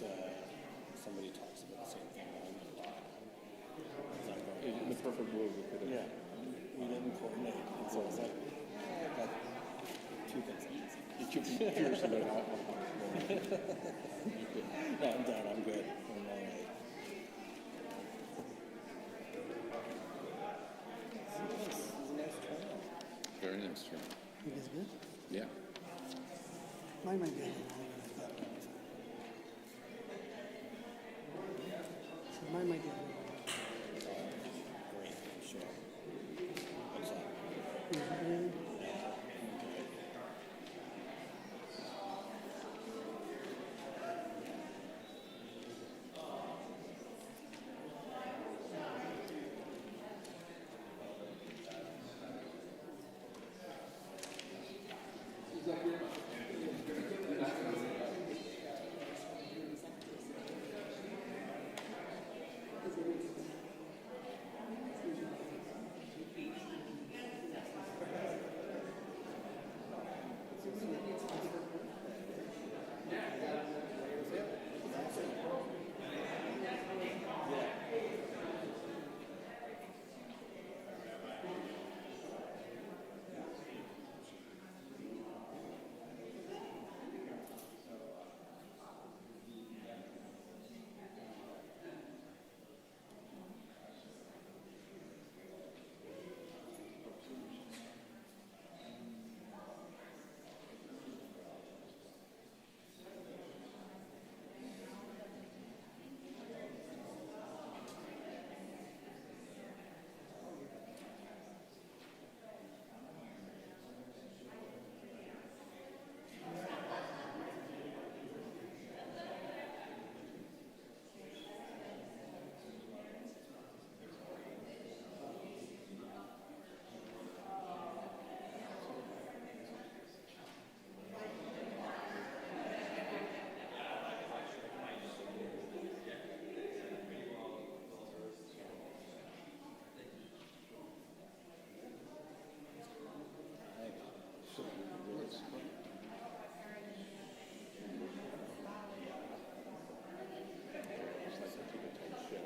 somebody talks about the same thing that I'm a lot. In the perfect world, we could have. Yeah, we didn't coordinate, and so it's like, I got two things easy. You're curious about how No, I'm done. I'm good. I'm all right. This is a nice turnout. Very nice turn. You guys good? Yeah. Mine might be a little longer than I thought. So mine might be a little longer. Great, for sure. What's that? Mhm.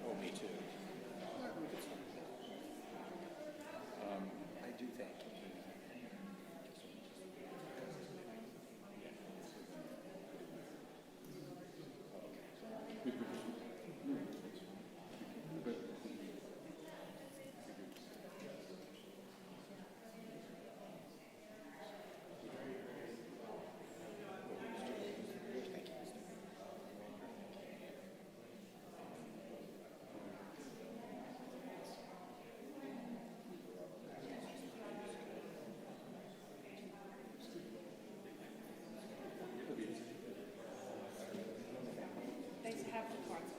Oh, me too. I do thank you. They have the cards.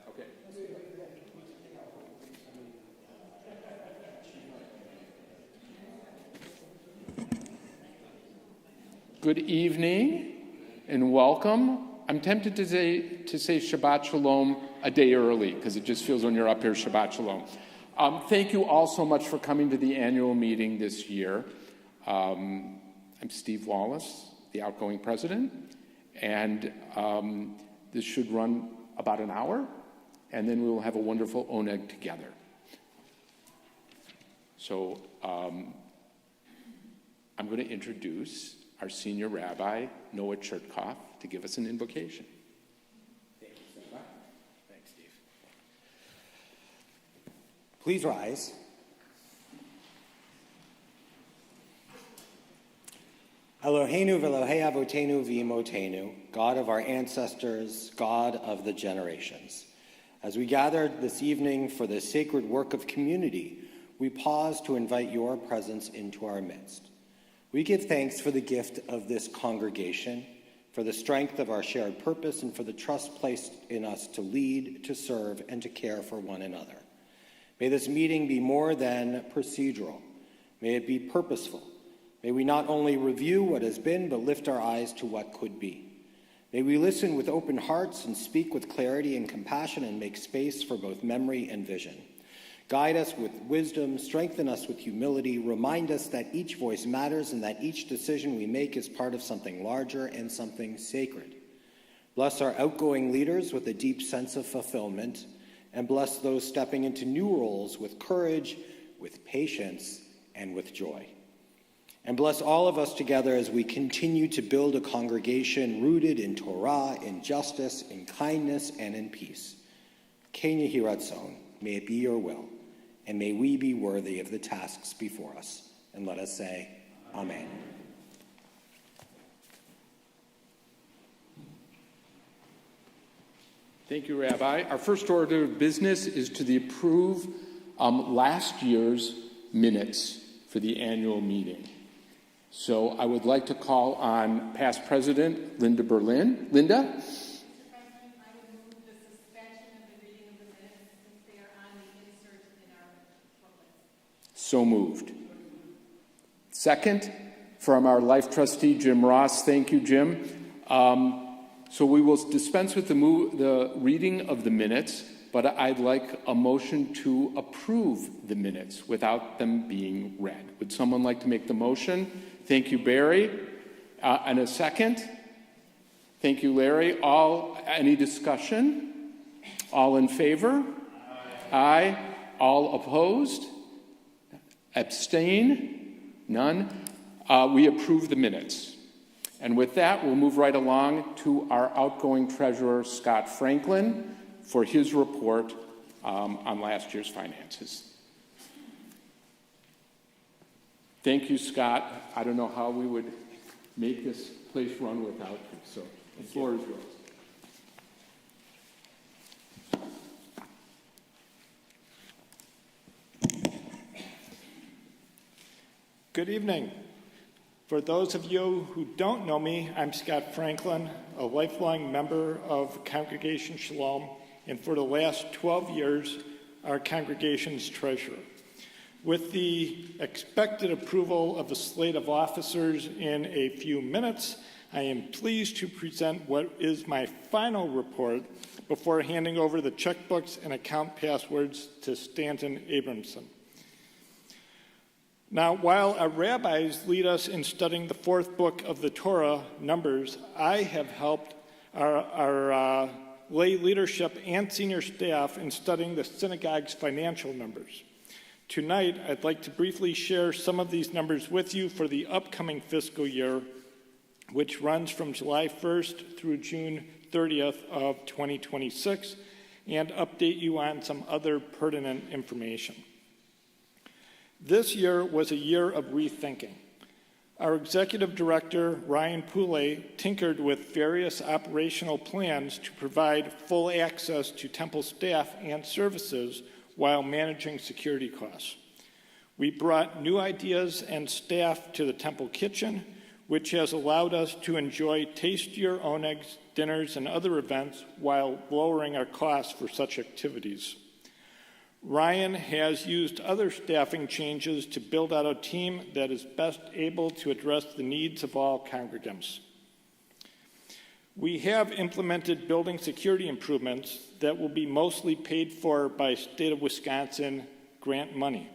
Okay. Good evening and welcome. I'm tempted to say Shabbat Shalom a day early because it just feels when you're up here, Shabbat Shalom. Thank you all so much for coming to the annual meeting this year. I'm Steve Wallace, the outgoing president, and this should run about an hour, and then we will have a wonderful oneg together. So I'm going to introduce our senior rabbi, Noah Chertkov, to give us an invocation. Thank you so much. Thanks, Steve. Please rise. Eloheinu v'Elohei avotenu v'imotenu, God of our ancestors, God of the generations. As we gather this evening for the sacred work of community, we pause to invite your presence into our midst. We give thanks for the gift of this congregation, for the strength of our shared purpose, and for the trust placed in us to lead, to serve, and to care for one another. May this meeting be more than procedural. May it be purposeful. May we not only review what has been, but lift our eyes to what could be. May we listen with open hearts and speak with clarity and compassion and make space for both memory and vision. Guide us with wisdom, strengthen us with humility, remind us that each voice matters and that each decision we make is part of something larger and something sacred. Bless our outgoing leaders with a deep sense of fulfillment, and bless those stepping into new roles with courage, with patience, and with joy. And bless all of us together as we continue to build a congregation rooted in Torah, in justice, in kindness, and in peace. Ken Yehi Ratzon, may it be your will, and may we be worthy of the tasks before us. And let us say, Amen. Thank you, Rabbi. Our first order of business is to approve last year's minutes for the annual meeting. So I would like to call on past President Linda Berlin. Linda? Mr. President, I would move the suspension of the reading of the minutes since they are on the insert in our booklet. So moved. Second, from our Life Trustee, Jim Ross. Thank you, Jim. So we will dispense with the reading of the minutes, but I'd like a motion to approve the minutes without them being read. Would someone like to make the motion? Thank you, Barry. And a second? Thank you, Larry. Any discussion? All in favor? Aye. All opposed? Abstain? None. We approve the minutes. And with that, we'll move right along to our outgoing treasurer, Scott Franklin, for his report on last year's finances. Thank you, Scott. I don't know how we would make this place run without you, so the floor is yours. Good evening. For those of you who don't know me, I'm Scott Franklin, a lifelong member of Congregation Shalom, and for the last 12 years, our congregation's treasurer. With the expected approval of a slate of officers in a few minutes, I am pleased to present what is my final report before handing over the checkbooks and account passwords to Stanton Abramson. Now, while our rabbis lead us in studying the fourth book of the Torah, Numbers, I have helped our lay leadership and senior staff in studying the synagogue's financial numbers. Tonight, I'd like to briefly share some of these numbers with you for the upcoming fiscal year, which runs from July 1st through June 30th of 2026, and update you on some other pertinent information. This year was a year of rethinking. Our executive director, Ryan Poulet, tinkered with various operational plans to provide full access to temple staff and services while managing security costs. We brought new ideas and staff to the temple kitchen, which has allowed us to enjoy tastier onegs, dinners, and other events while lowering our costs for such activities. Ryan has used other staffing changes to build out a team that is best able to address the needs of all congregants. We have implemented building security improvements that will be mostly paid for by State of Wisconsin grant money.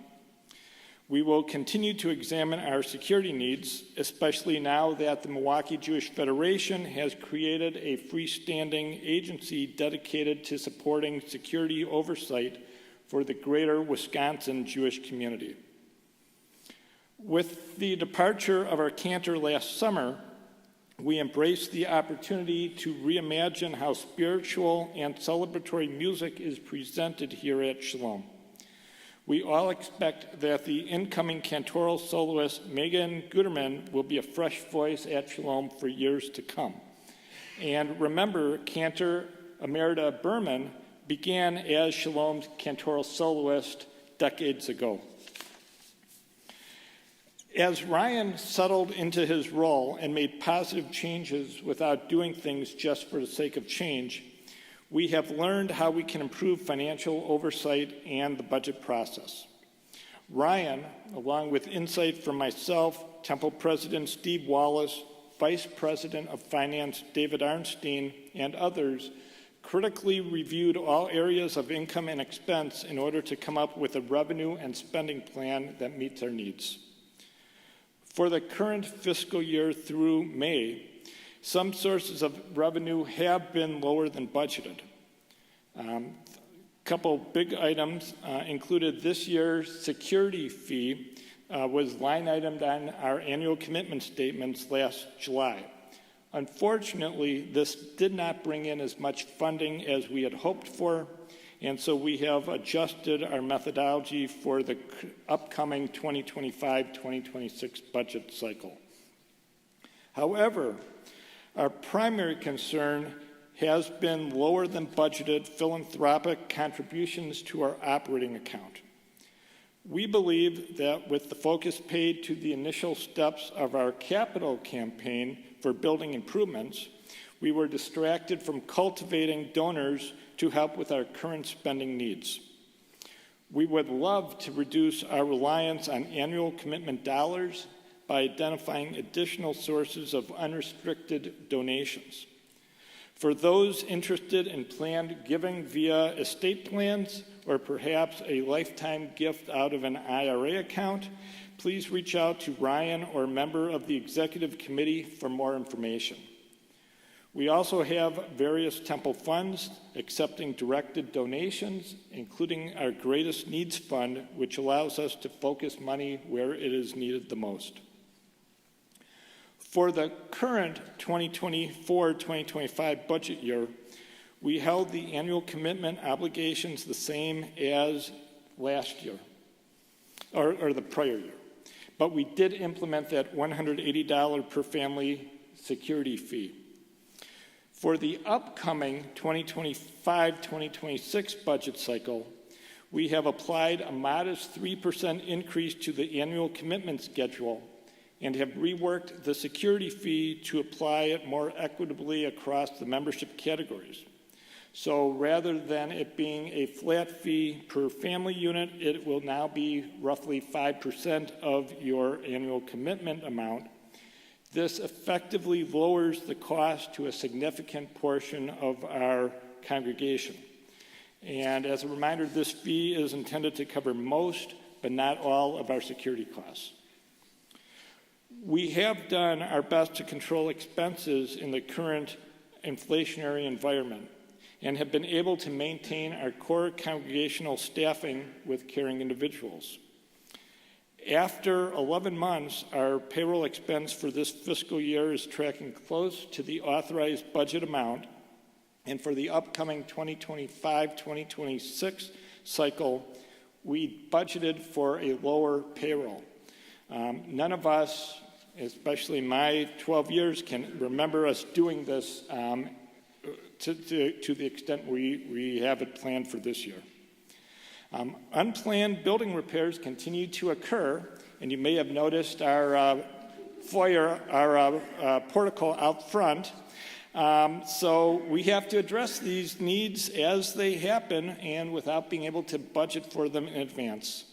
We will continue to examine our security needs, especially now that the Milwaukee Jewish Federation has created a freestanding agency dedicated to supporting security oversight for the greater Wisconsin Jewish community. With the departure of our cantor last summer, we embraced the opportunity to reimagine how spiritual and celebratory music is presented here at Shalom. We all expect that the incoming cantoral soloist Megan Guterman will be a fresh voice at Shalom for years to come. And remember, Cantor Emerita Berman began as Shalom's cantoral soloist decades ago. As Ryan settled into his role and made positive changes without doing things just for the sake of change, we have learned how we can improve financial oversight and the budget process. Ryan, along with insight from myself, Temple President Steve Wallace, Vice President of Finance David Arnstein, and others, critically reviewed all areas of income and expense in order to come up with a revenue and spending plan that meets our needs. For the current fiscal year through May, some sources of revenue have been lower than budgeted. A couple big items included this year's security fee was line itemed on our annual commitment statements last July. Unfortunately, this did not bring in as much funding as we had hoped for, and so we have adjusted our methodology for the upcoming 2025-2026 budget cycle. However, our primary concern has been lower than budgeted philanthropic contributions to our operating account. We believe that with the focus paid to the initial steps of our capital campaign for building improvements, we were distracted from cultivating donors to help with our current spending needs. We would love to reduce our reliance on annual commitment dollars by identifying additional sources of unrestricted donations. For those interested in planned giving via estate plans or perhaps a lifetime gift out of an IRA account, please reach out to Ryan or a member of the executive committee for more information. We also have various temple funds accepting directed donations, including our Greatest Needs Fund, which allows us to focus money where it is needed the most. For the current 2024-2025 budget year, we held the annual commitment obligations the same as last year, or the prior year. But we did implement that $180 per family security fee. For the upcoming 2025-2026 budget cycle, we have applied a modest 3% increase to the annual commitment schedule and have reworked the security fee to apply it more equitably across the membership categories. So rather than it being a flat fee per family unit, it will now be roughly 5% of your annual commitment amount. This effectively lowers the cost to a significant portion of our congregation. And as a reminder, this fee is intended to cover most, but not all, of our security costs. We have done our best to control expenses in the current inflationary environment and have been able to maintain our core congregational staffing with caring individuals. After 11 months, our payroll expense for this fiscal year is tracking close to the authorized budget amount, and for the upcoming 2025-2026 cycle, we budgeted for a lower payroll. None of us, especially my 12 years, can remember us doing this to the extent we have it planned for this year. Unplanned building repairs continue to occur, and you may have noticed our foyer, our portico out front. So we have to address these needs as they happen and without being able to budget for them in advance.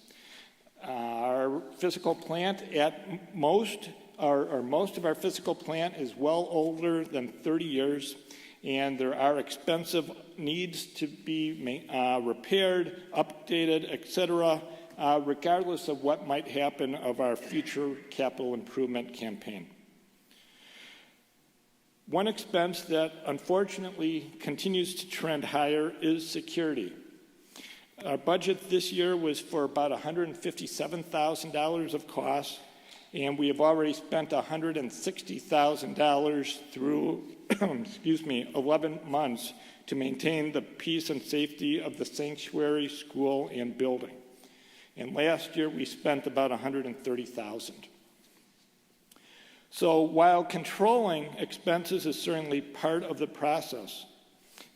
Our physical plant at most of our physical plant is well older than 30 years, and there are expensive needs to be repaired, updated, etc., regardless of what might happen of our future capital improvement campaign. One expense that unfortunately continues to trend higher is security. Our budget this year was for about $157,000 of costs, and we have already spent $160,000 through 11 months to maintain the peace and safety of the sanctuary, school, and building. And last year we spent about $130,000. So while controlling expenses is certainly part of the process,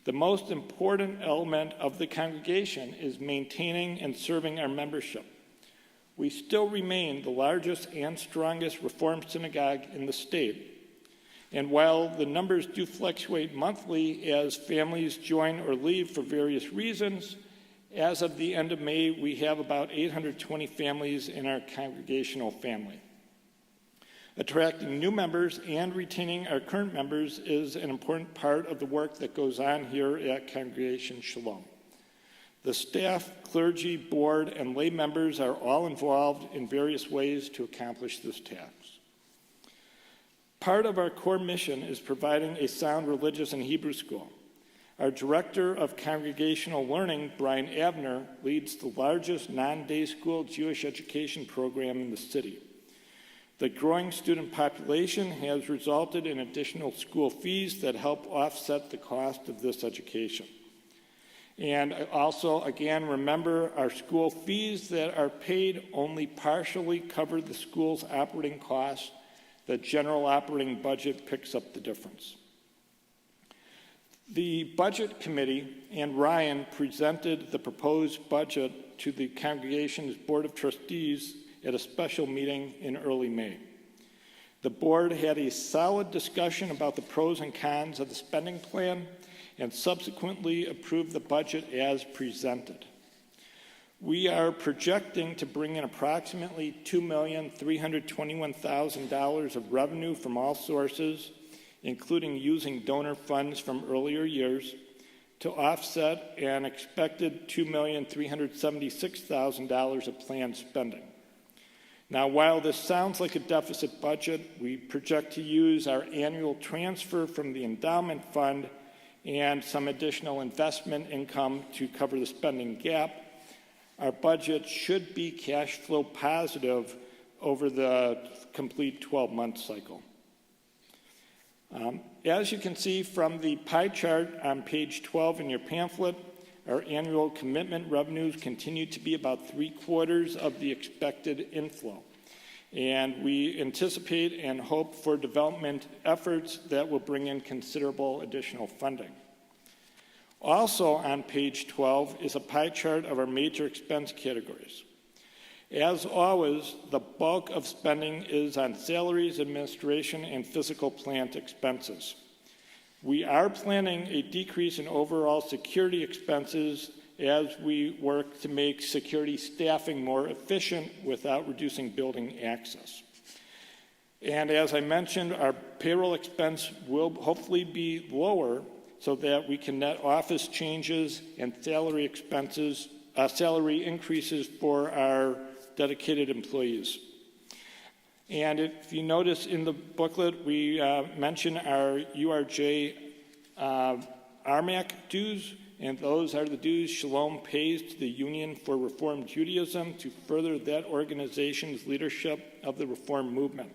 the most important element of the congregation is maintaining and serving our membership. We still remain the largest and strongest Reformed synagogue in the state. And while the numbers do fluctuate monthly as families join or leave for various reasons, as of the end of May, we have about 820 families in our congregational family. Attracting new members and retaining our current members is an important part of the work that goes on here at Congregation Shalom. The staff, clergy, board, and lay members are all involved in various ways to accomplish this task. Part of our core mission is providing a sound religious and Hebrew school. Our director of congregational learning, Brian Abner, leads the largest non-day school Jewish education program in the city. The growing student population has resulted in additional school fees that help offset the cost of this education. And also, again, remember our school fees that are paid only partially cover the school's operating costs. The general operating budget picks up the difference. The Budget Committee and Ryan presented the proposed budget to the congregation's Board of Trustees at a special meeting in early May. The board had a solid discussion about the pros and cons of the spending plan and subsequently approved the budget as presented. We are projecting to bring in approximately $2,321,000 of revenue from all sources, including using donor funds from earlier years, to offset an expected $2,376,000 of planned spending. Now, while this sounds like a deficit budget, we project to use our annual transfer from the endowment fund and some additional investment income to cover the spending gap. Our budget should be cash flow positive over the complete 12-month cycle. As you can see from the pie chart on page 12 in your pamphlet, our annual commitment revenues continue to be about 3/4 of the expected inflow. And we anticipate and hope for development efforts that will bring in considerable additional funding. Also on page 12 is a pie chart of our major expense categories. As always, the bulk of spending is on salaries, administration, and physical plant expenses. We are planning a decrease in overall security expenses as we work to make security staffing more efficient without reducing building access. And as I mentioned, our payroll expense will hopefully be lower so that we can net office changes and salary expenses, salary increases for our dedicated employees. And if you notice in the booklet, we mention our URJ RMAC dues, and those are the dues Shalom pays to the Union for Reform Judaism to further that organization's leadership of the Reform movement.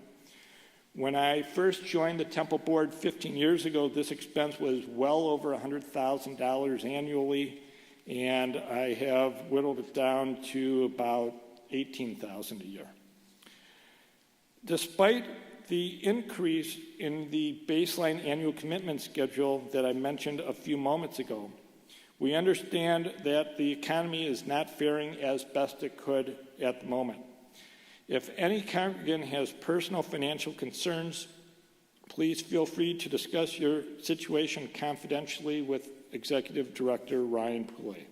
When I first joined the Temple Board 15 years ago, this expense was well over $100,000 annually, and I have whittled it down to about $18,000 a year. Despite the increase in the baseline annual commitment schedule that I mentioned a few moments ago, we understand that the economy is not faring as best it could at the moment. If any congregant has personal financial concerns, please feel free to discuss your situation confidentially with Executive Director Ryan Poulet.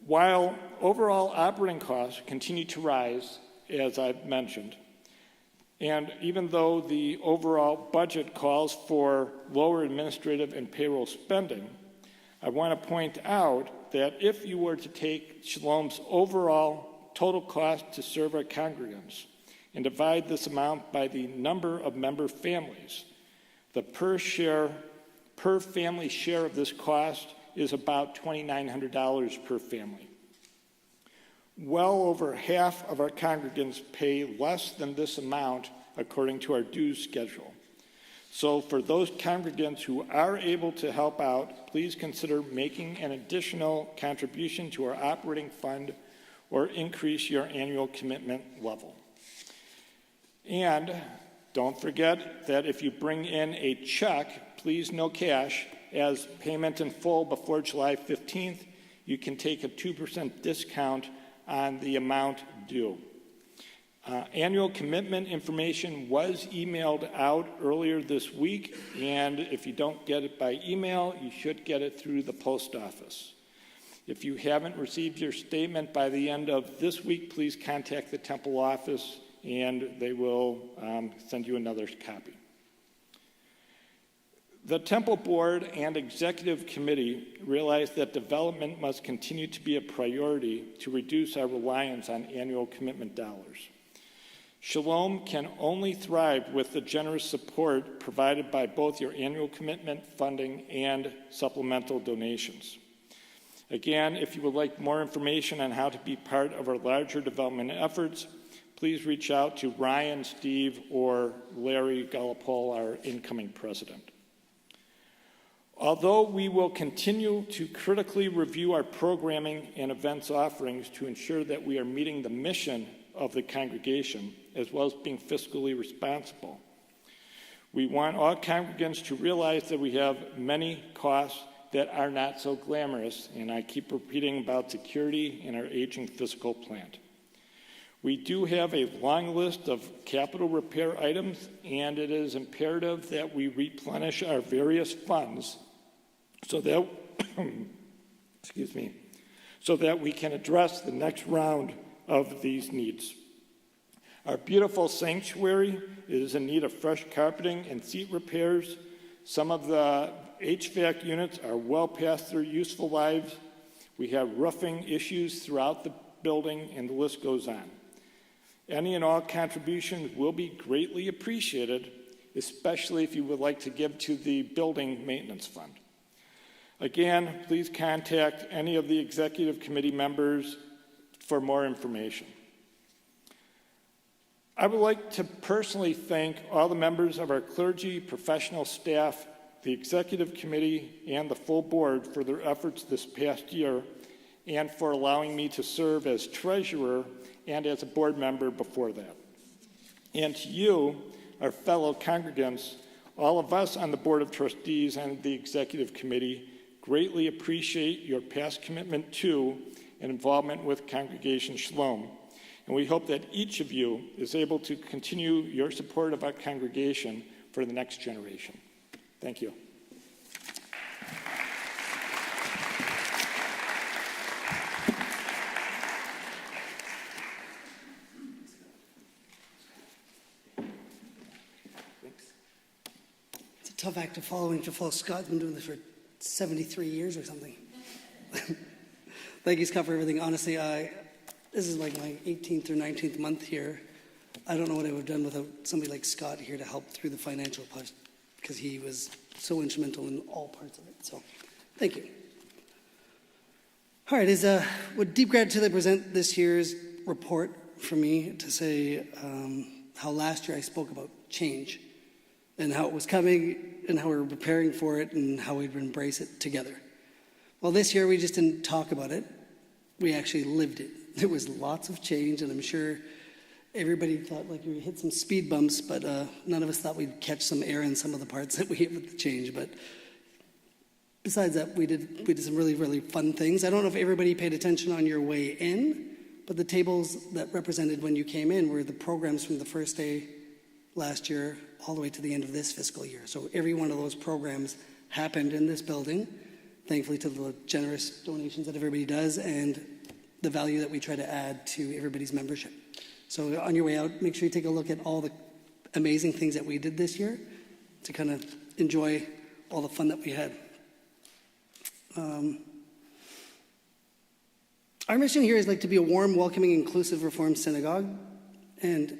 While overall operating costs continue to rise, as I've mentioned, and even though the overall budget calls for lower administrative and payroll spending, I want to point out that if you were to take Shalom's overall total cost to serve our congregants and divide this amount by the number of member families, the per family share of this cost is about $2,900 per family. Well over half of our congregants pay less than this amount according to our dues schedule. So for those congregants who are able to help out, please consider making an additional contribution to our operating fund or increase your annual commitment level. And don't forget that if you bring in a check, please no cash, as payment in full before July 15th, you can take a 2% discount on the amount due. Annual commitment information was emailed out earlier this week, and if you don't get it by email, you should get it through the post office. If you haven't received your statement by the end of this week, please contact the Temple office, and they will send you another copy. The Temple Board and Executive Committee realize that development must continue to be a priority to reduce our reliance on annual commitment dollars. Shalom can only thrive with the generous support provided by both your annual commitment funding and supplemental donations. Again, if you would like more information on how to be part of our larger development efforts, please reach out to Ryan, Steve, or Larry Galapol, our incoming president. Although we will continue to critically review our programming and events offerings to ensure that we are meeting the mission of the congregation, as well as being fiscally responsible, we want all congregants to realize that we have many costs that are not so glamorous, and I keep repeating about security in our aging physical plant. We do have a long list of capital repair items, and it is imperative that we replenish our various funds so that, so that we can address the next round of these needs. Our beautiful sanctuary is in need of fresh carpeting and seat repairs. Some of the HVAC units are well past their useful lives. We have roofing issues throughout the building, and the list goes on. Any and all contributions will be greatly appreciated, especially if you would like to give to the building maintenance fund. Again, please contact any of the executive committee members for more information. I would like to personally thank all the members of our clergy, professional staff, the executive committee, and the full board for their efforts this past year, and for allowing me to serve as treasurer and as a board member before that. And to you, our fellow congregants, all of us on the Board of Trustees and the Executive Committee greatly appreciate your past commitment to and involvement with Congregation Shalom. And we hope that each of you is able to continue your support of our congregation for the next generation. Thank you. It's a tough act to follow. Scott's been doing this for 73 years or something. Thank you, Scott, for everything. Honestly, this is like my 18th or 19th month here. I don't know what I would have done without somebody like Scott here to help through the financial part, because he was so instrumental in all parts of it. So, thank you. All right, with deep gratitude, I present this year's report for me to say how last year I spoke about change and how it was coming and how we were preparing for it and how we'd embrace it together. Well, this year we just didn't talk about it. We actually lived it. There was lots of change, and I'm sure everybody thought like we hit some speed bumps, but none of us thought we'd catch some air in some of the parts that we hit with the change. But besides that, we did some really, really fun things. I don't know if everybody paid attention on your way in, but the tables that represented when you came in were the programs from the first day last year all the way to the end of this fiscal year. So every one of those programs happened in this building, thankfully to the generous donations that everybody does and the value that we try to add to everybody's membership. So on your way out, make sure you take a look at all the amazing things that we did this year to kind of enjoy all the fun that we had. Our mission here is like to be a warm, welcoming, inclusive Reformed synagogue. And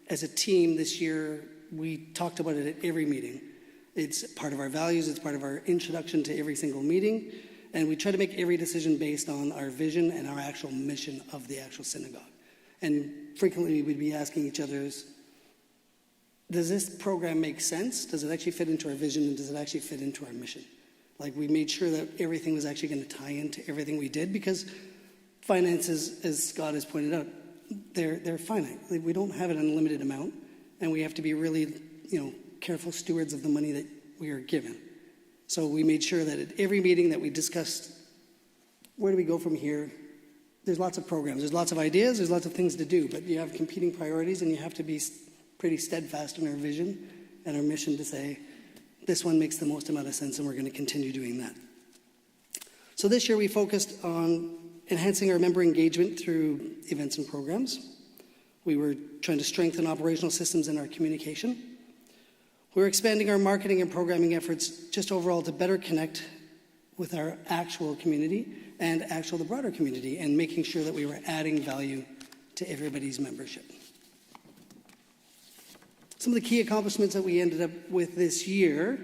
as a team this year, we talked about it at every meeting. It's part of our values. It's part of our introduction to every single meeting. and we try to make every decision based on our vision and our actual mission of the actual synagogue. And frequently we'd be asking each other, does this program make sense? Does it actually fit into our vision, and does it actually fit into our mission? Like, we made sure that everything was actually going to tie into everything we did, because finances, as Scott has pointed out, they're finite. Like, we don't have an unlimited amount, and we have to be really, careful stewards of the money that we are given. So we made sure that at every meeting that we discussed, where do we go from here? There's lots of programs, there's lots of ideas, there's lots of things to do, but you have competing priorities, and you have to be pretty steadfast in our vision and our mission to say, this one makes the most amount of sense, and we're going to continue doing that. So this year we focused on enhancing our member engagement through events and programs. We were trying to strengthen operational systems in our communication. We're expanding our marketing and programming efforts just overall to better connect with our actual community and the broader community, and making sure that we were adding value to everybody's membership. Some of the key accomplishments that we ended up with this year,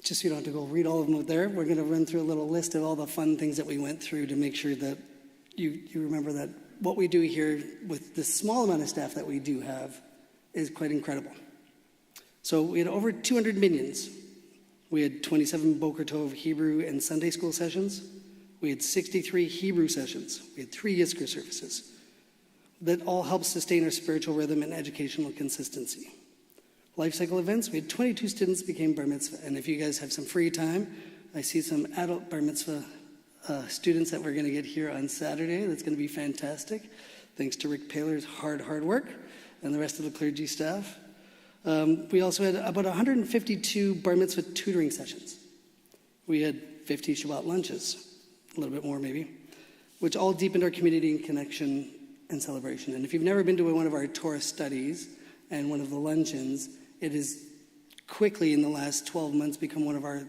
just so you don't have to go read all of them out there, we're going to run through a little list of all the fun things that we went through to make sure that you remember that what we do here with the small amount of staff that we do have is quite incredible. So we had over 200 minions. We had 27 Boker Tov Hebrew and Sunday school sessions. We had 63 Hebrew sessions. We had 3 Yizkor services. That all helps sustain our spiritual rhythm and educational consistency. Life cycle events, we had 22 students became bar mitzvah. And if you guys have some free time, I see some adult bar mitzvah students that we're going to get here on Saturday. That's going to be fantastic. Thanks to Rick Paler's hard work and the rest of the clergy staff. We also had about 152 bar mitzvah tutoring sessions. We had 50 Shabbat lunches, a little bit more maybe, which all deepened our community and connection and celebration. And if you've never been to one of our Torah studies and one of the luncheons, it has quickly in the last 12 months become one of our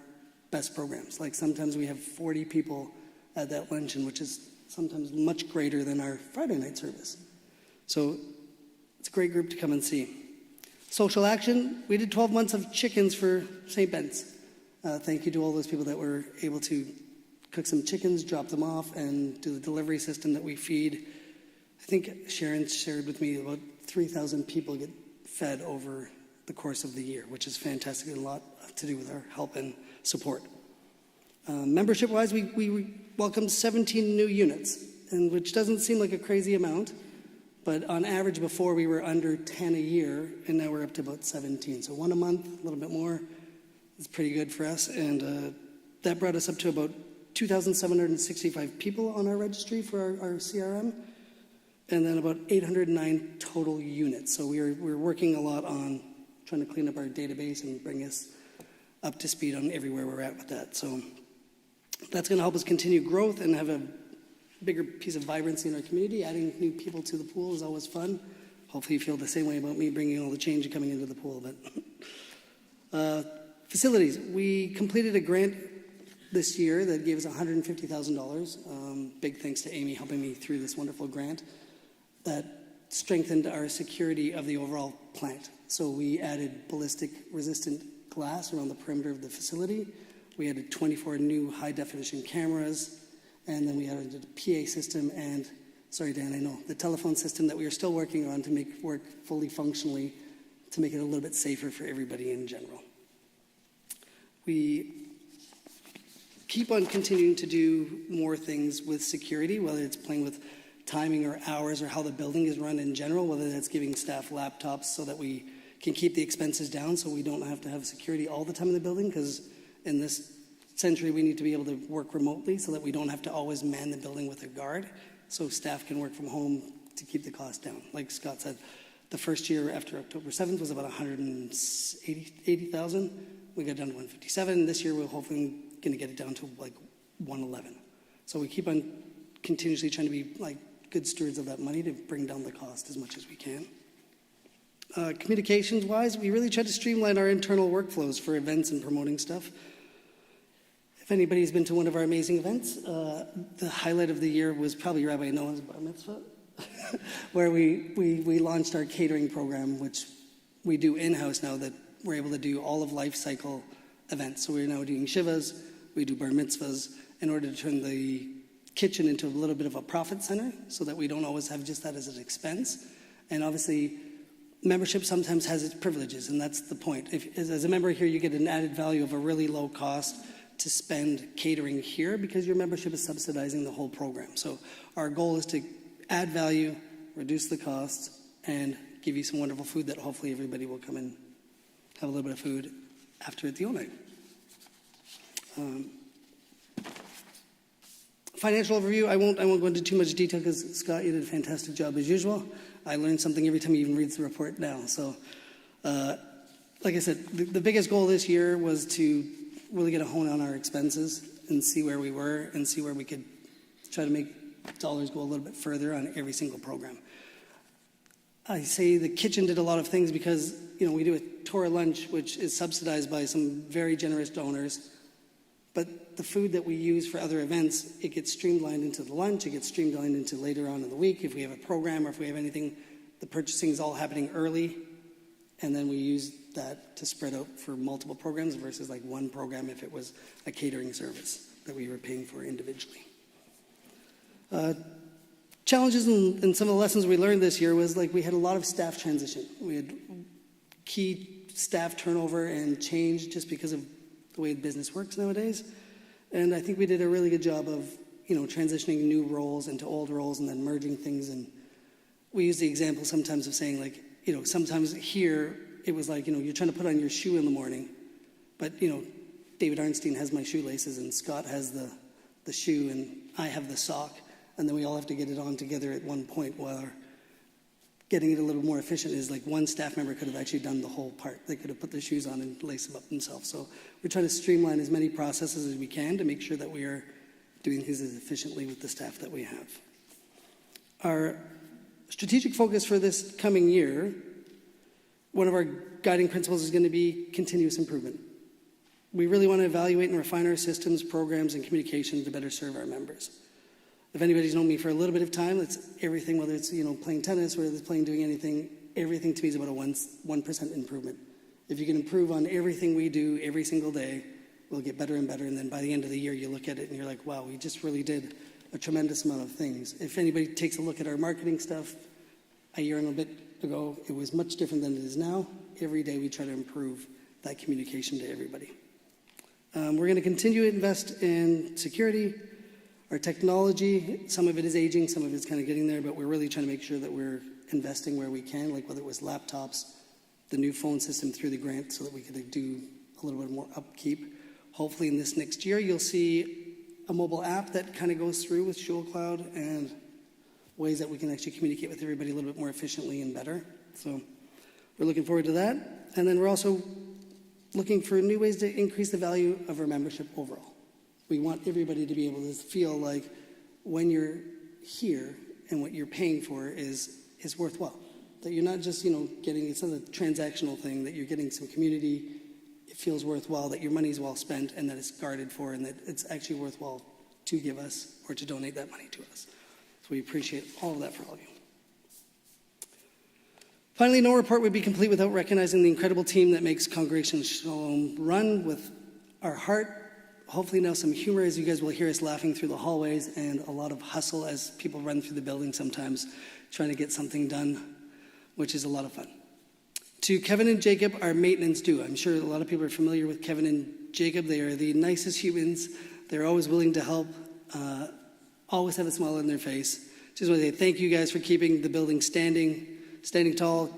best programs. Like, sometimes we have 40 people at that luncheon, which is sometimes much greater than our Friday night service. So it's a great group to come and see. Social action, we did 12 months of chickens for St. Ben's. Thank you to all those people that were able to cook some chickens, drop them off, and do the delivery system that we feed. I think Sharon shared with me about 3,000 people get fed over the course of the year, which is fantastic, and a lot to do with our help and support. Membership-wise, we welcomed 17 new units, and which doesn't seem like a crazy amount, but on average before we were under 10 a year, and now we're up to about 17. So 1 a month, a little bit more, is pretty good for us, and that brought us up to about 2,765 people on our registry for our CRM, and then about 809 total units. So we're working a lot on trying to clean up our database and bring us up to speed on everywhere we're at with that. So that's going to help us continue growth and have a bigger piece of vibrancy in our community. Adding new people to the pool is always fun. Hopefully you feel the same way about me bringing all the change coming into the pool. But facilities, we completed a grant this year that gave us $150,000. Big thanks to Amy helping me through this wonderful grant that strengthened our security of the overall plant. So we added ballistic resistant glass around the perimeter of the facility. We added 24 new high definition cameras, and then we added a PA system and, sorry Dan, I know, the telephone system that we are still working on to make work fully functionally to make it a little bit safer for everybody in general. We keep on continuing to do more things with security, whether it's playing with timing or hours or how the building is run in general, whether that's giving staff laptops so that we can keep the expenses down so we don't have to have security all the time in the building, because in this century we need to be able to work remotely so that we don't have to always man the building with a guard, so staff can work from home to keep the cost down. Like Scott said, the first year after October 7th was about 180,000. We got down to 157. This year we're hopefully going to get it down to like 111. So we keep on continuously trying to be like good stewards of that money to bring down the cost as much as we can. Communications-wise, we really try to streamline our internal workflows for events and promoting stuff. If anybody's been to one of our amazing events, the highlight of the year was probably Rabbi Noah's bar mitzvah, where we launched our catering program, which we do in-house now, that we're able to do all of life cycle events. So we're now doing shivas, we do bar mitzvahs in order to turn the kitchen into a little bit of a profit center so that we don't always have just that as an expense. And obviously, membership sometimes has its privileges, and that's the point. If, as a member here, you get an added value of a really low cost to spend catering here because your membership is subsidizing the whole program. So our goal is to add value, reduce the costs, and give you some wonderful food that hopefully everybody will come and have a little bit of food after at the all night. Financial overview, I won't go into too much detail because Scott, you did a fantastic job as usual. I learned something every time he even reads the report now. So, like I said, the biggest goal this year was to really get a hone on our expenses and see where we were and see where we could try to make dollars go a little bit further on every single program. I say the kitchen did a lot of things because, we do a Torah lunch, which is subsidized by some very generous donors. But the food that we use for other events, it gets streamlined into the lunch, it gets streamlined into later on in the week. If we have a program or if we have anything, the purchasing is all happening early, and then we use that to spread out for multiple programs versus like one program if it was a catering service that we were paying for individually. Challenges and some of the lessons we learned this year was like we had a lot of staff transition. We had key staff turnover and change just because of the way business works nowadays. And I think we did a really good job of, transitioning new roles into old roles and then merging things. And we use the example sometimes of saying like, sometimes here it was like, you're trying to put on your shoe in the morning, but, David Arnstein has my shoelaces and Scott has the shoe and I have the sock. And then we all have to get it on together at one point while getting it a little more efficient is like one staff member could have actually done the whole part. They could have put their shoes on and laced them up themselves. So we're trying to streamline as many processes as we can to make sure that we are doing things as efficiently with the staff that we have. Our strategic focus for this coming year, one of our guiding principles is going to be continuous improvement. We really want to evaluate and refine our systems, programs, and communication to better serve our members. If anybody's known me for a little bit of time, it's everything, whether it's playing tennis, whether it's doing anything, everything to me is about a 1% improvement. If you can improve on everything we do every single day, we'll get better and better. And then by the end of the year, you look at it and you're like, wow, we just really did a tremendous amount of things. If anybody takes a look at our marketing stuff, a year and a bit ago, it was much different than it is now. Every day we try to improve that communication to everybody. We're going to continue to invest in security. Our technology, some of it is aging, some of it's kind of getting there, but we're really trying to make sure that we're investing where we can, like whether it was laptops, the new phone system through the grant so that we could do a little bit more upkeep. Hopefully in this next year, you'll see a mobile app that kind of goes through with Shul Cloud and ways that we can actually communicate with everybody a little bit more efficiently and better. So we're looking forward to that. And then we're also looking for new ways to increase the value of our membership overall. We want everybody to be able to feel like when you're here and what you're paying for is worthwhile. That you're not just, getting, it's not a transactional thing, that you're getting some community, it feels worthwhile, that your money's well spent and that it's guarded for and that it's actually worthwhile to give us or to donate that money to us. So we appreciate all of that for all of you. Finally, no report would be complete without recognizing the incredible team that makes Congregation Shalom run with our heart. Hopefully now some humor as you guys will hear us laughing through the hallways and a lot of hustle as people run through the building sometimes trying to get something done, which is a lot of fun. To Kevin and Jacob, our maintenance duo. I'm sure a lot of people are familiar with Kevin and Jacob. They are the nicest humans. They're always willing to help, always have a smile on their face. Just want to say thank you guys for keeping the building standing tall.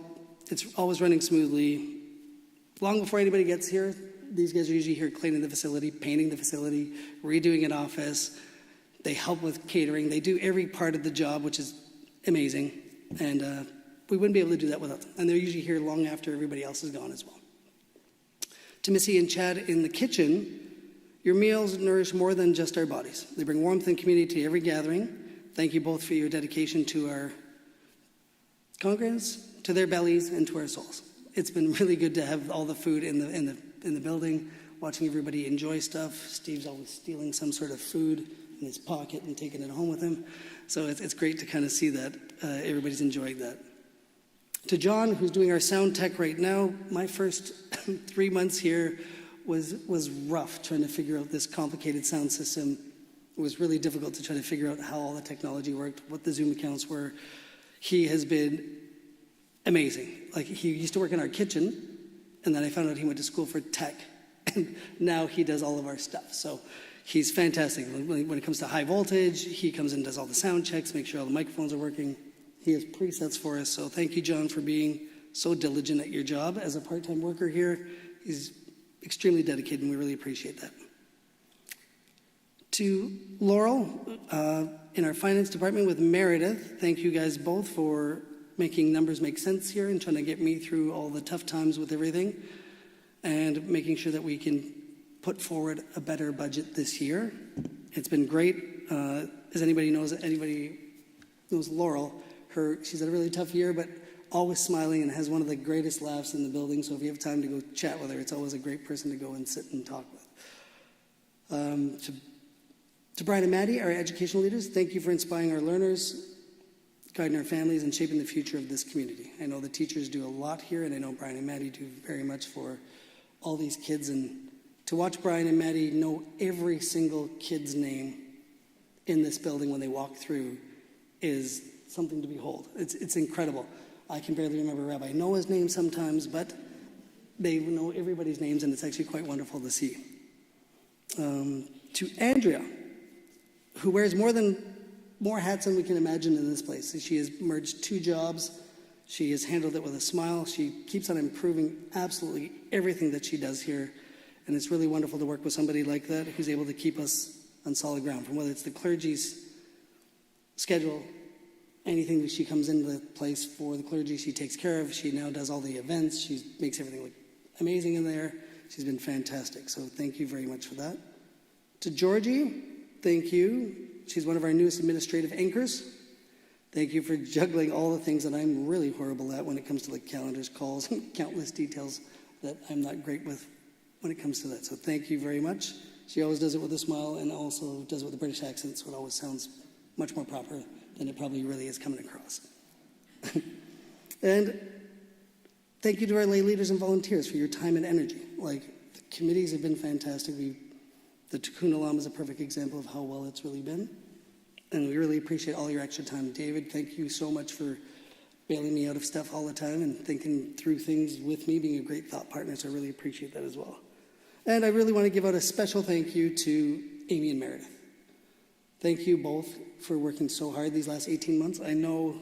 It's always running smoothly. Long before anybody gets here, these guys are usually here cleaning the facility, painting the facility, redoing an office. They help with catering. They do every part of the job, which is amazing. And we wouldn't be able to do that without them. And they're usually here long after everybody else is gone as well. To Missy and Chad in the kitchen, your meals nourish more than just our bodies. They bring warmth and community to every gathering. Thank you both for your dedication to our congregants, to their bellies, and to our souls. It's been really good to have all the food in the building, watching everybody enjoy stuff. Steve's always stealing some sort of food in his pocket and taking it home with him. So it's great to kind of see that everybody's enjoying that. To John, who's doing our sound tech right now, my first 3 months here was rough trying to figure out this complicated sound system. It was really difficult to try to figure out how all the technology worked, what the Zoom accounts were. He has been amazing. Like, he used to work in our kitchen, and then I found out he went to school for tech, and now he does all of our stuff. So he's fantastic. When it comes to high voltage, he comes in and does all the sound checks, make sure all the microphones are working. He has presets for us. So thank you, John, for being so diligent at your job as a part-time worker here. He's extremely dedicated, and we really appreciate that. To Laurel, in our finance department with Meredith, thank you guys both for making numbers make sense here and trying to get me through all the tough times with everything and making sure that we can put forward a better budget this year. It's been great. As anybody knows Laurel, she's had a really tough year, but always smiling and has one of the greatest laughs in the building. So if you have time to go chat with her, it's always a great person to go and sit and talk with. To Brian and Maddie, our educational leaders, thank you for inspiring our learners, guiding our families, and shaping the future of this community. I know the teachers do a lot here, and I know Brian and Maddie do very much for all these kids. And to watch Brian and Maddie know every single kid's name in this building when they walk through is something to behold. It's incredible. I can barely remember Rabbi Noah's name sometimes, but they know everybody's names, and it's actually quite wonderful to see. To Andrea, who wears more hats than we can imagine in this place. She has merged 2 jobs. She has handled it with a smile. She keeps on improving absolutely everything that she does here. And it's really wonderful to work with somebody like that who's able to keep us on solid ground, from whether it's the clergy's schedule, anything that she comes into the place for the clergy, she takes care of. She now does all the events. She makes everything look amazing in there. She's been fantastic. So thank you very much for that. To Georgie, thank you. She's one of our newest administrative anchors. Thank you for juggling all the things that I'm really horrible at when it comes to like calendars, calls, and countless details that I'm not great with when it comes to that. So thank you very much. She always does it with a smile and also does it with a British accent, so it always sounds much more proper than it probably really is coming across. And thank you to our lay leaders and volunteers for your time and energy. Like, the committees have been fantastic. The Tikkun Olam is a perfect example of how well it's really been. And we really appreciate all your extra time. David, thank you so much for bailing me out of stuff all the time and thinking through things with me, being a great thought partner. So I really appreciate that as well. And I really want to give out a special thank you to Amy and Meredith. Thank you both for working so hard these last 18 months. I know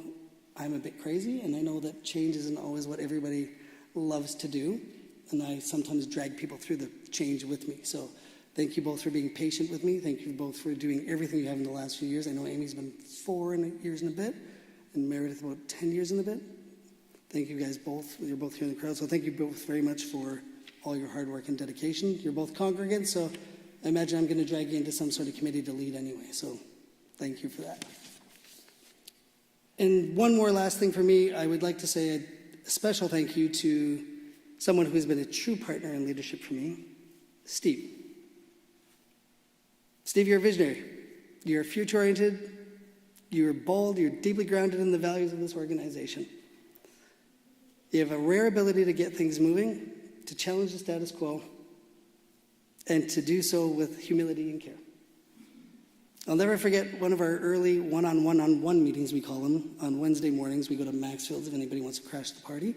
I'm a bit crazy, and I know that change isn't always what everybody loves to do. And I sometimes drag people through the change with me. So thank you both for being patient with me. Thank you both for doing everything you have in the last few years. I know Amy's been 4 years and a bit, and Meredith about 10 years and a bit. Thank you guys both. You're both here in the crowd. So thank you both very much for all your hard work and dedication. You're both congregants, so I imagine I'm going to drag you into some sort of committee to lead anyway. So thank you for that. And one more last thing for me, I would like to say a special thank you to someone who has been a true partner in leadership for me, Steve. Steve, you're a visionary. You're future-oriented. You're bold. You're deeply grounded in the values of this organization. You have a rare ability to get things moving, to challenge the status quo, and to do so with humility and care. I'll never forget one of our early one-on-one meetings, we call them. On Wednesday mornings, we go to Maxfield's if anybody wants to crash the party,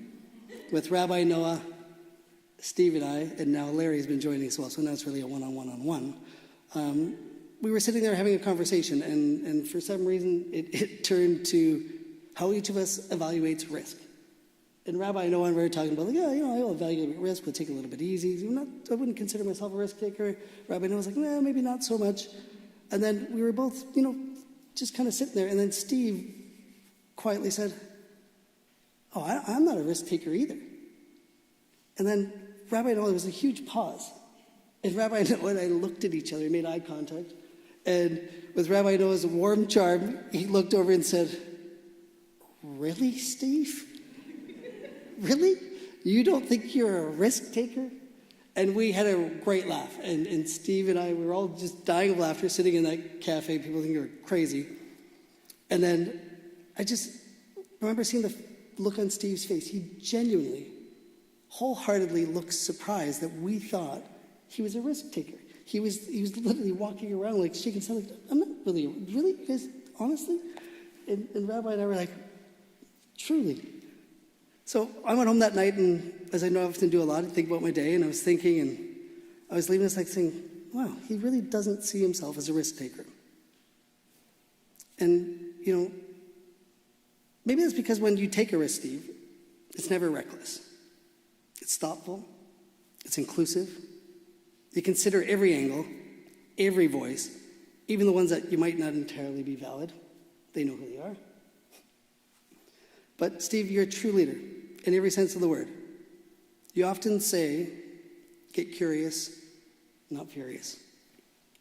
with Rabbi Noah, Steve and I, and now Larry has been joining as well, so now it's really a one-on-one-on-one. We were sitting there having a conversation, and for some reason, it turned to how each of us evaluates risk. And Rabbi Noah and we were talking about, like, I'll evaluate risk, but take it a little bit easy. I wouldn't consider myself a risk taker. Rabbi Noah was like, maybe not so much. And then we were both, just kind of sitting there. And then Steve quietly said, I'm not a risk taker either. And then Rabbi Noah, there was a huge pause. And Rabbi Noah and I looked at each other, made eye contact. And with Rabbi Noah's warm charm, he looked over and said, "Really, Steve? Really? You don't think you're a risk taker?" And we had a great laugh. And Steve and I, we were all just dying of laughter sitting in that cafe. People think you're crazy. And then I just remember seeing the look on Steve's face. He genuinely, wholeheartedly looked surprised that we thought he was a risk taker. He was literally walking around like shaking his head like, I'm not really, you guys, honestly? And Rabbi and I were like, truly. So I went home that night, and as I know I often do a lot, I think about my day, and I was thinking, and I was leaving this like saying, wow, he really doesn't see himself as a risk taker. And, maybe that's because when you take a risk, Steve, it's never reckless. It's thoughtful. It's inclusive. You consider every angle, every voice, even the ones that you might not entirely be valid. They know who they are. But Steve, you're a true leader in every sense of the word. You often say, get curious, not furious.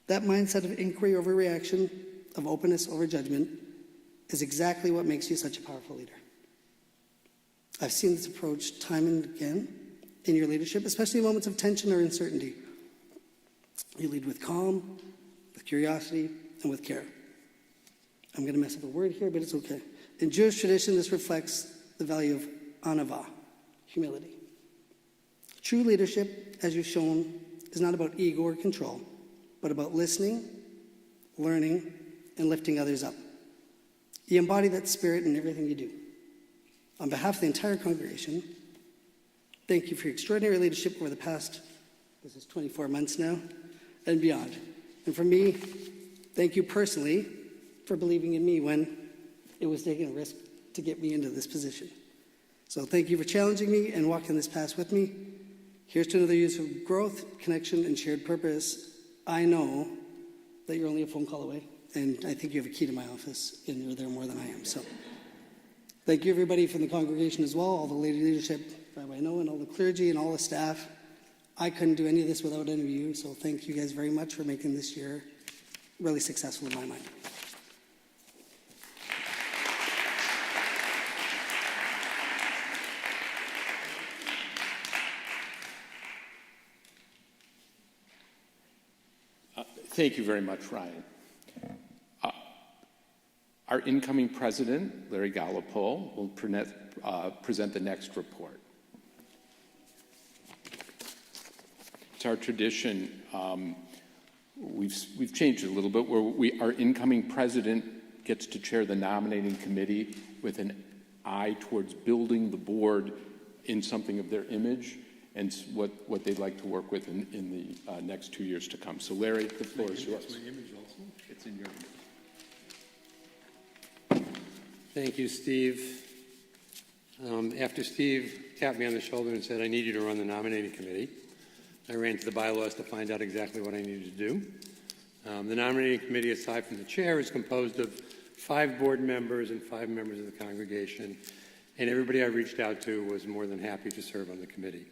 That mindset of inquiry over reaction, of openness over judgment, is exactly what makes you such a powerful leader. I've seen this approach time and again in your leadership, especially in moments of tension or uncertainty. You lead with calm, with curiosity, and with care. I'm going to mess up a word here, but it's okay. In Jewish tradition, this reflects the value of anava, humility. True leadership, as you've shown, is not about ego or control, but about listening, learning, and lifting others up. You embody that spirit in everything you do. On behalf of the entire congregation, thank you for your extraordinary leadership over the past, 24 months now, and beyond. And for me, thank you personally for believing in me when it was taking a risk to get me into this position. So thank you for challenging me and walking this path with me. Here's to another year of growth, connection, and shared purpose. I know that you're only a phone call away, and I think you have a key to my office, and you're there more than I am. So thank you, everybody from the congregation as well, all the lady leadership, Rabbi Noah, and all the clergy and all the staff. I couldn't do any of this without any of you, so thank you guys very much for making this year really successful in my mind. Thank you very much, Ryan. Our incoming president, Larry Gallopole, will present the next report. It's our tradition. We've changed it a little bit, where our incoming president gets to chair the nominating committee with an eye towards building the board in something of their image and what they'd like to work with in the next 2 years to come. So, Larry, the floor is yours. That's my image also. It's in your image. Thank you, Steve. After Steve tapped me on the shoulder and said, I need you to run the nominating committee, I ran to the bylaws to find out exactly what I needed to do. The nominating committee, aside from the chair, is composed of 5 board members and 5 members of the congregation, and everybody I reached out to was more than happy to serve on the committee.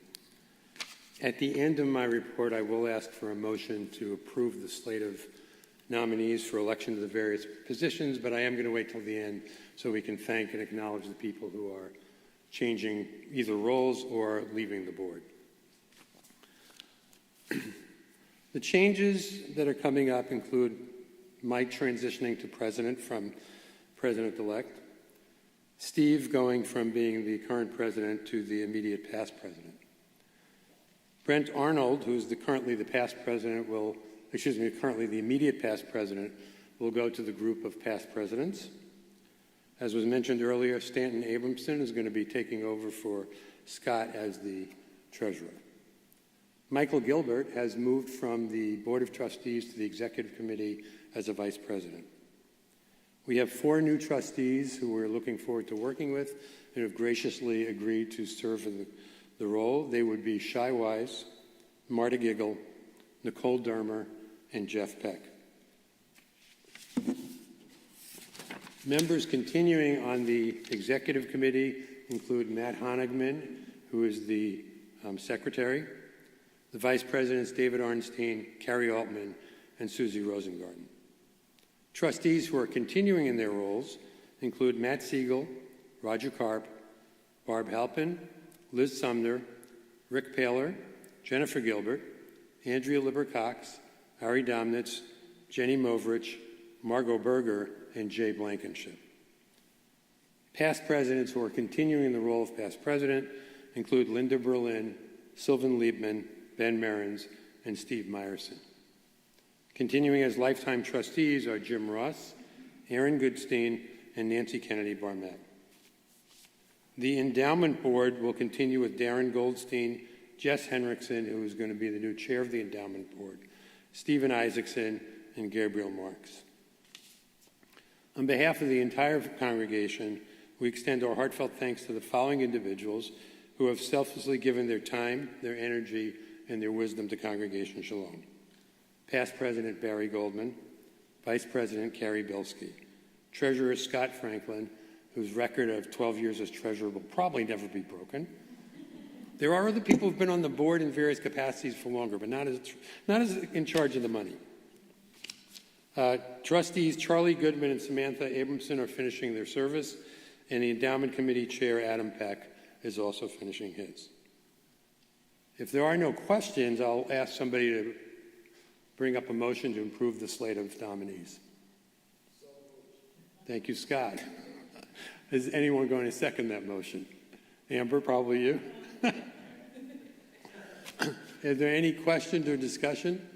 At the end of my report, I will ask for a motion to approve the slate of nominees for election to the various positions, but I am going to wait till the end so we can thank and acknowledge the people who are changing either roles or leaving the board. The changes that are coming up include Mike transitioning to president from president-elect, Steve going from being the current president to the immediate past president. Brent Arnold, who is currently the immediate past president, will go to the group of past presidents. As was mentioned earlier, Stanton Abramson is going to be taking over for Scott as the treasurer. Michael Gilbert has moved from the Board of Trustees to the Executive Committee as a vice president. We have 4 new trustees who we're looking forward to working with and have graciously agreed to serve in the role. They would be Shai Wise, Marta Giggle, Nicole Dermer, and Jeff Peck. Members continuing on the Executive Committee include Matt Honigman, who is the secretary, the vice presidents David Arnstein, Carrie Altman, and Susie Rosengarten. Trustees who are continuing in their roles include Matt Siegel, Roger Karp, Barb Halpin, Liz Sumner, Rick Paler, Jennifer Gilbert, Andrea Lieber-Cox, Ari Domnitz, Jenny Movrich, Margot Berger, and Jay Blankenship. Past presidents who are continuing in the role of past president include Linda Berlin, Sylvan Liebman, Ben Merens, and Steve Meyerson. Continuing as lifetime trustees are Jim Ross, Aaron Goodstein, and Nancy Kennedy Barnett. The endowment board will continue with Darren Goldstein, Jess Henriksen, who is going to be the new chair of the endowment board, Stephen Isaacson, and Gabriel Marks. On behalf of the entire congregation, we extend our heartfelt thanks to the following individuals who have selflessly given their time, their energy, and their wisdom to Congregation Shalom. Past President Barry Goldman, Vice President Carrie Bilski, Treasurer Scott Franklin, whose record of 12 years as treasurer will probably never be broken. There are other people who've been on the board in various capacities for longer, but not as in charge of the money. Trustees Charlie Goodman and Samantha Abramson are finishing their service, and the endowment committee chair Adam Peck is also finishing his. If there are no questions, I'll ask somebody to bring up a motion to approve the slate of nominees. Thank you, Scott. Is anyone going to second that motion? Amber, probably you. Is there any questions or discussion?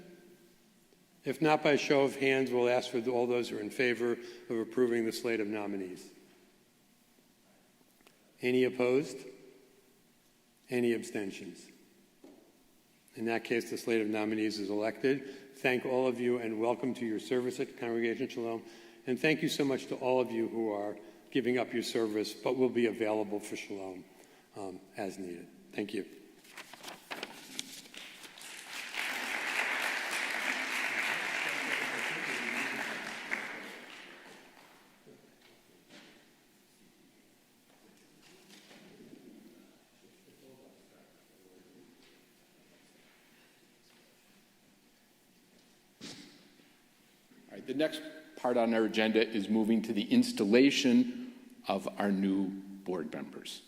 If not, by show of hands, we'll ask for all those who are in favor of approving the slate of nominees. Any opposed? Any abstentions? In that case, the slate of nominees is elected. Thank all of you and welcome to your service at Congregation Shalom. And thank you so much to all of you who are giving up your service, but will be available for Shalom as needed. Thank you. All right, the next part on our agenda is moving to the installation of our new board members.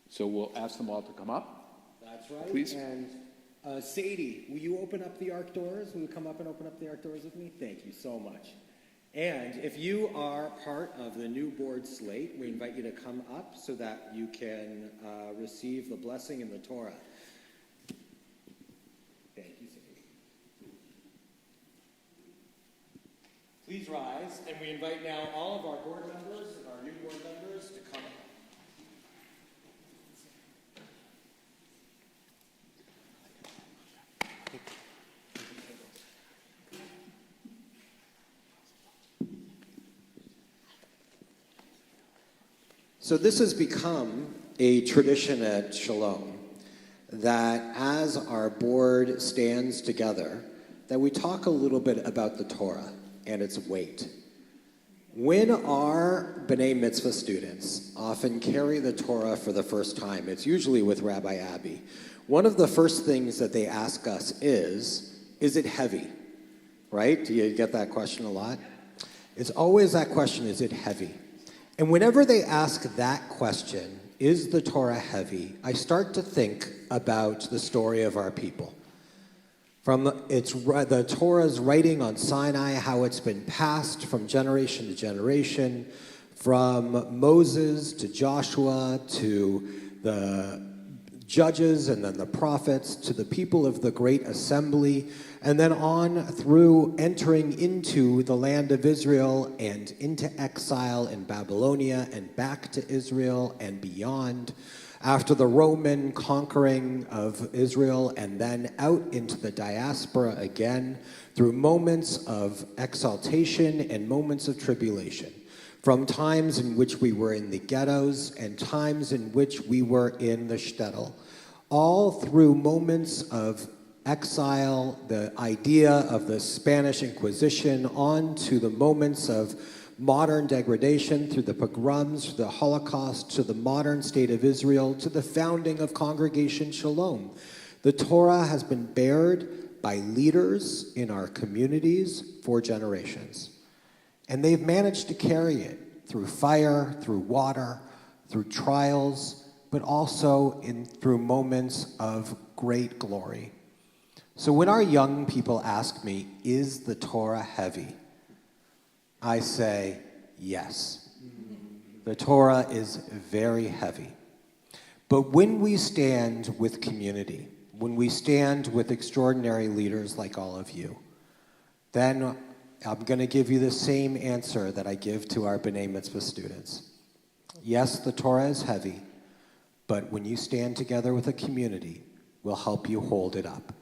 So we'll ask them all to come up. That's right. Please. And Sadie, will you open up the ARC doors? Will you come up and open up the ARC doors with me? Thank you so much. And if you are part of the new board slate, we invite you to come up so that you can receive the blessing in the Torah. Thank you, Sadie. Please rise, and we invite now all of our board members, our new board members, to come up. So this has become a tradition at Shalom that as our board stands together, that we talk a little bit about the Torah and its weight. When our B'nai Mitzvah students often carry the Torah for the first time, it's usually with Rabbi Abby, one of the first things that they ask us is it heavy? Right? Do you get that question a lot? It's always that question, is it heavy? And whenever they ask that question, is the Torah heavy, I start to think about the story of our people. From the Torah's writing on Sinai, how it's been passed from generation to generation, from Moses to Joshua to the judges and then the prophets to the people of the great assembly, and then on through entering into the land of Israel and into exile in Babylonia and back to Israel and beyond, after the Roman conquering of Israel, and then out into the diaspora again through moments of exaltation and moments of tribulation, from times in which we were in the ghettos and times in which we were in the shtetl, all through moments of exile, the idea of the Spanish Inquisition, on to the moments of modern degradation through the pogroms, the Holocaust, to the modern state of Israel, to the founding of Congregation Shalom. The Torah has been bared by leaders in our communities for generations. And they've managed to carry it through fire, through water, through trials, but also through moments of great glory. So when our young people ask me, is the Torah heavy? I say, yes. The Torah is very heavy. But when we stand with community, when we stand with extraordinary leaders like all of you, then I'm going to give you the same answer that I give to our B'nai Mitzvah students. Yes, the Torah is heavy, but when you stand together with a community, we'll help you hold it up.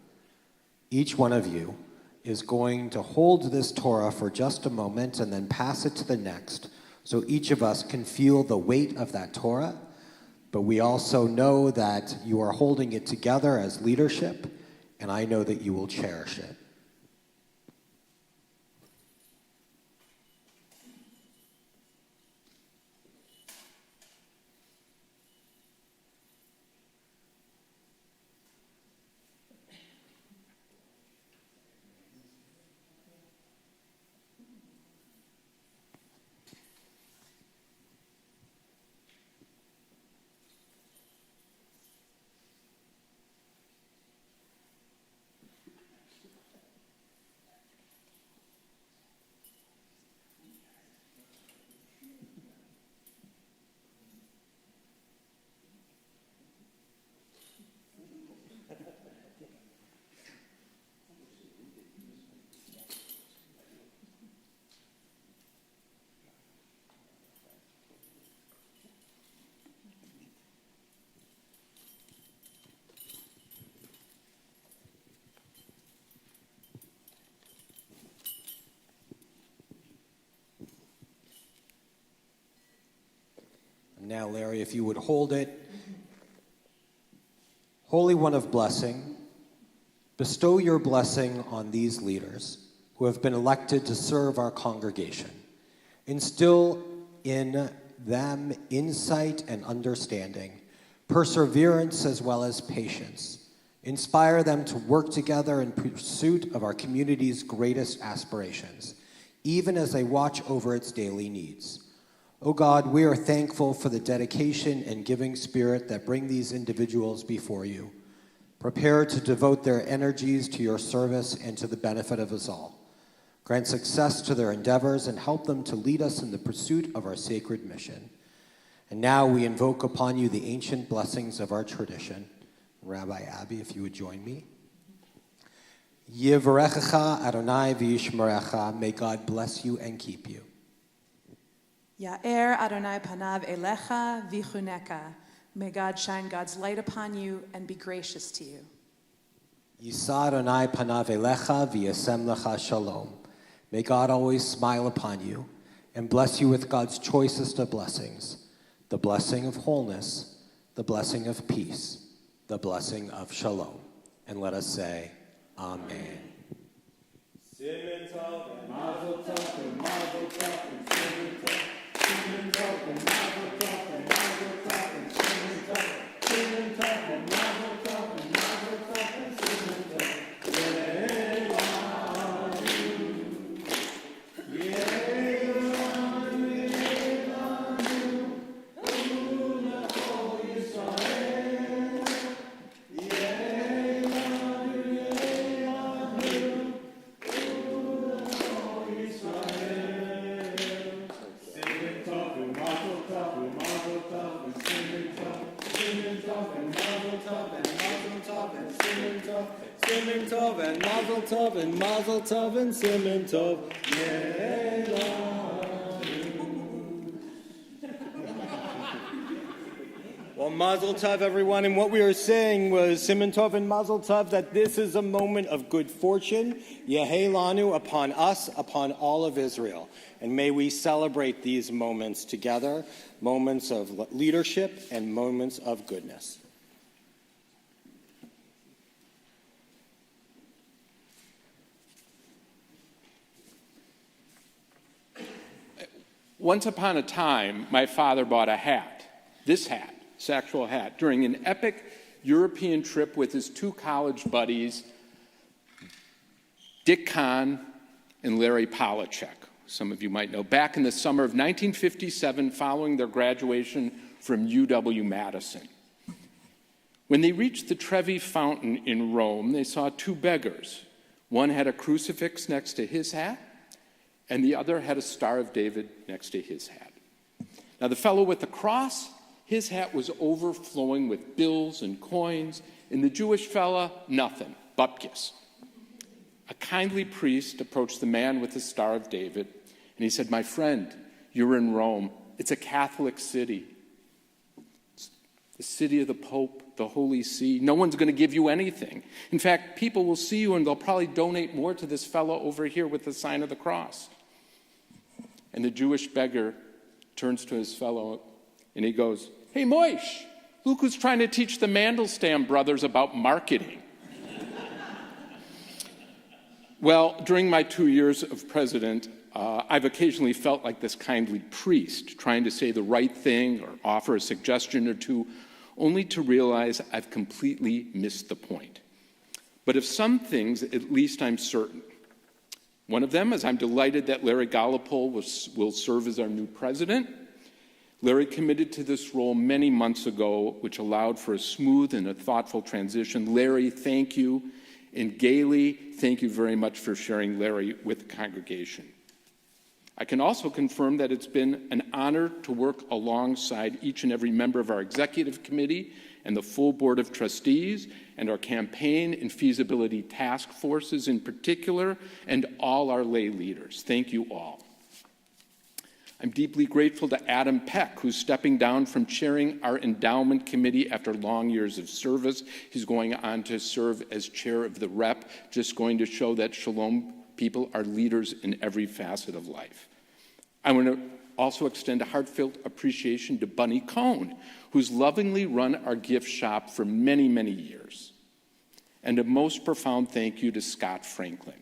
Each one of you is going to hold this Torah for just a moment and then pass it to the next, so each of us can feel the weight of that Torah, but we also know that you are holding it together as leadership, and I know that you will cherish it. Now, Larry, if you would hold it. Holy One of blessing, bestow your blessing on these leaders who have been elected to serve our congregation. Instill in them insight and understanding, perseverance as well as patience. Inspire them to work together in pursuit of our community's greatest aspirations, even as they watch over its daily needs. Oh God, we are thankful for the dedication and giving spirit that bring these individuals before you, prepared to devote their energies to your service and to the benefit of us all. Grant success to their endeavors and help them to lead us in the pursuit of our sacred mission. And now we invoke upon you the ancient blessings of our tradition. Rabbi Abby, if you would join me. Yivarechecha Adonai v'yishmerecha. May God bless you and keep you. Ya'er Adonai panav elecha v'chuneka. May God shine God's light upon you and be gracious to you. Yisa Adonai panav elecha v'yasem lecha shalom. May God always smile upon you and bless you with God's choicest of blessings, the blessing of wholeness, the blessing of peace, the blessing of shalom. And let us say, Amen. Simen Tov and Mazel Tov and Mazel Tov and Simen Tov. Well, Mazel Tov, everyone. And what we were saying was Simen Tov and Mazel Tov, that this is a moment of good fortune. Yehei lanu, upon us, upon all of Israel. And may we celebrate these moments together, moments of leadership and moments of goodness. Once upon a time, my father bought a hat, this actual hat, during an epic European trip with his two college buddies, Dick Kahn and Larry Polachek. Some of you might know. Back in the summer of 1957, following their graduation from UW-Madison. When they reached the Trevi Fountain in Rome, they saw two beggars. One had a crucifix next to his hat, and the other had a Star of David next to his hat. Now, the fellow with the cross, his hat was overflowing with bills and coins, And the Jewish fella, nothing, bupkis. A kindly priest approached the man with the Star of David, and he said, "My friend, you're in Rome. It's a Catholic city. It's the city of the Pope, the Holy See. No one's going to give you anything. In fact, people will see you and they'll probably donate more to this fellow over here with the sign of the cross." And the Jewish beggar turns to his fellow and he goes, "Hey, Moish, look who's trying to teach the Mandelstam brothers about marketing." Well, during my 2 years of president, I've occasionally felt like this kindly priest trying to say the right thing or offer a suggestion or two, only to realize I've completely missed the point. But of some things, at least I'm certain. One of them is I'm delighted that Larry Gollopol will serve as our new president. Larry committed to this role many months ago, which allowed for a smooth and a thoughtful transition. Larry, thank you. And Gailey, thank you very much for sharing Larry with the congregation. I can also confirm that it's been an honor to work alongside each and every member of our executive committee and the full board of trustees and our campaign and feasibility task forces in particular, and all our lay leaders. Thank you all. I'm deeply grateful to Adam Peck, who's stepping down from chairing our endowment committee after long years of service. He's going on to serve as chair of the REP, just going to show that Shalom people are leaders in every facet of life. I want to also extend a heartfelt appreciation to Bunny Cohn, who's lovingly run our gift shop for many, many years. And a most profound thank you to Scott Franklin,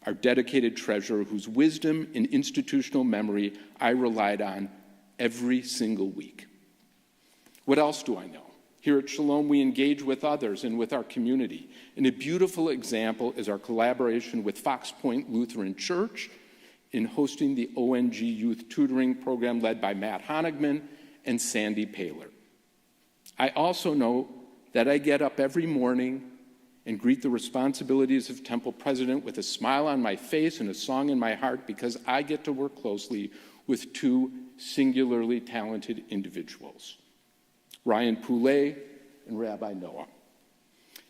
our dedicated treasurer whose wisdom and institutional memory I relied on every single week. What else do I know? Here at Shalom, we engage with others and with our community. And a beautiful example is our collaboration with Fox Point Lutheran Church in hosting the ONG Youth Tutoring Program led by Matt Honigman and Sandy Paler. I also know that I get up every morning and greet the responsibilities of Temple President with a smile on my face and a song in my heart, because I get to work closely with two singularly talented individuals, Ryan Poulet and Rabbi Noah.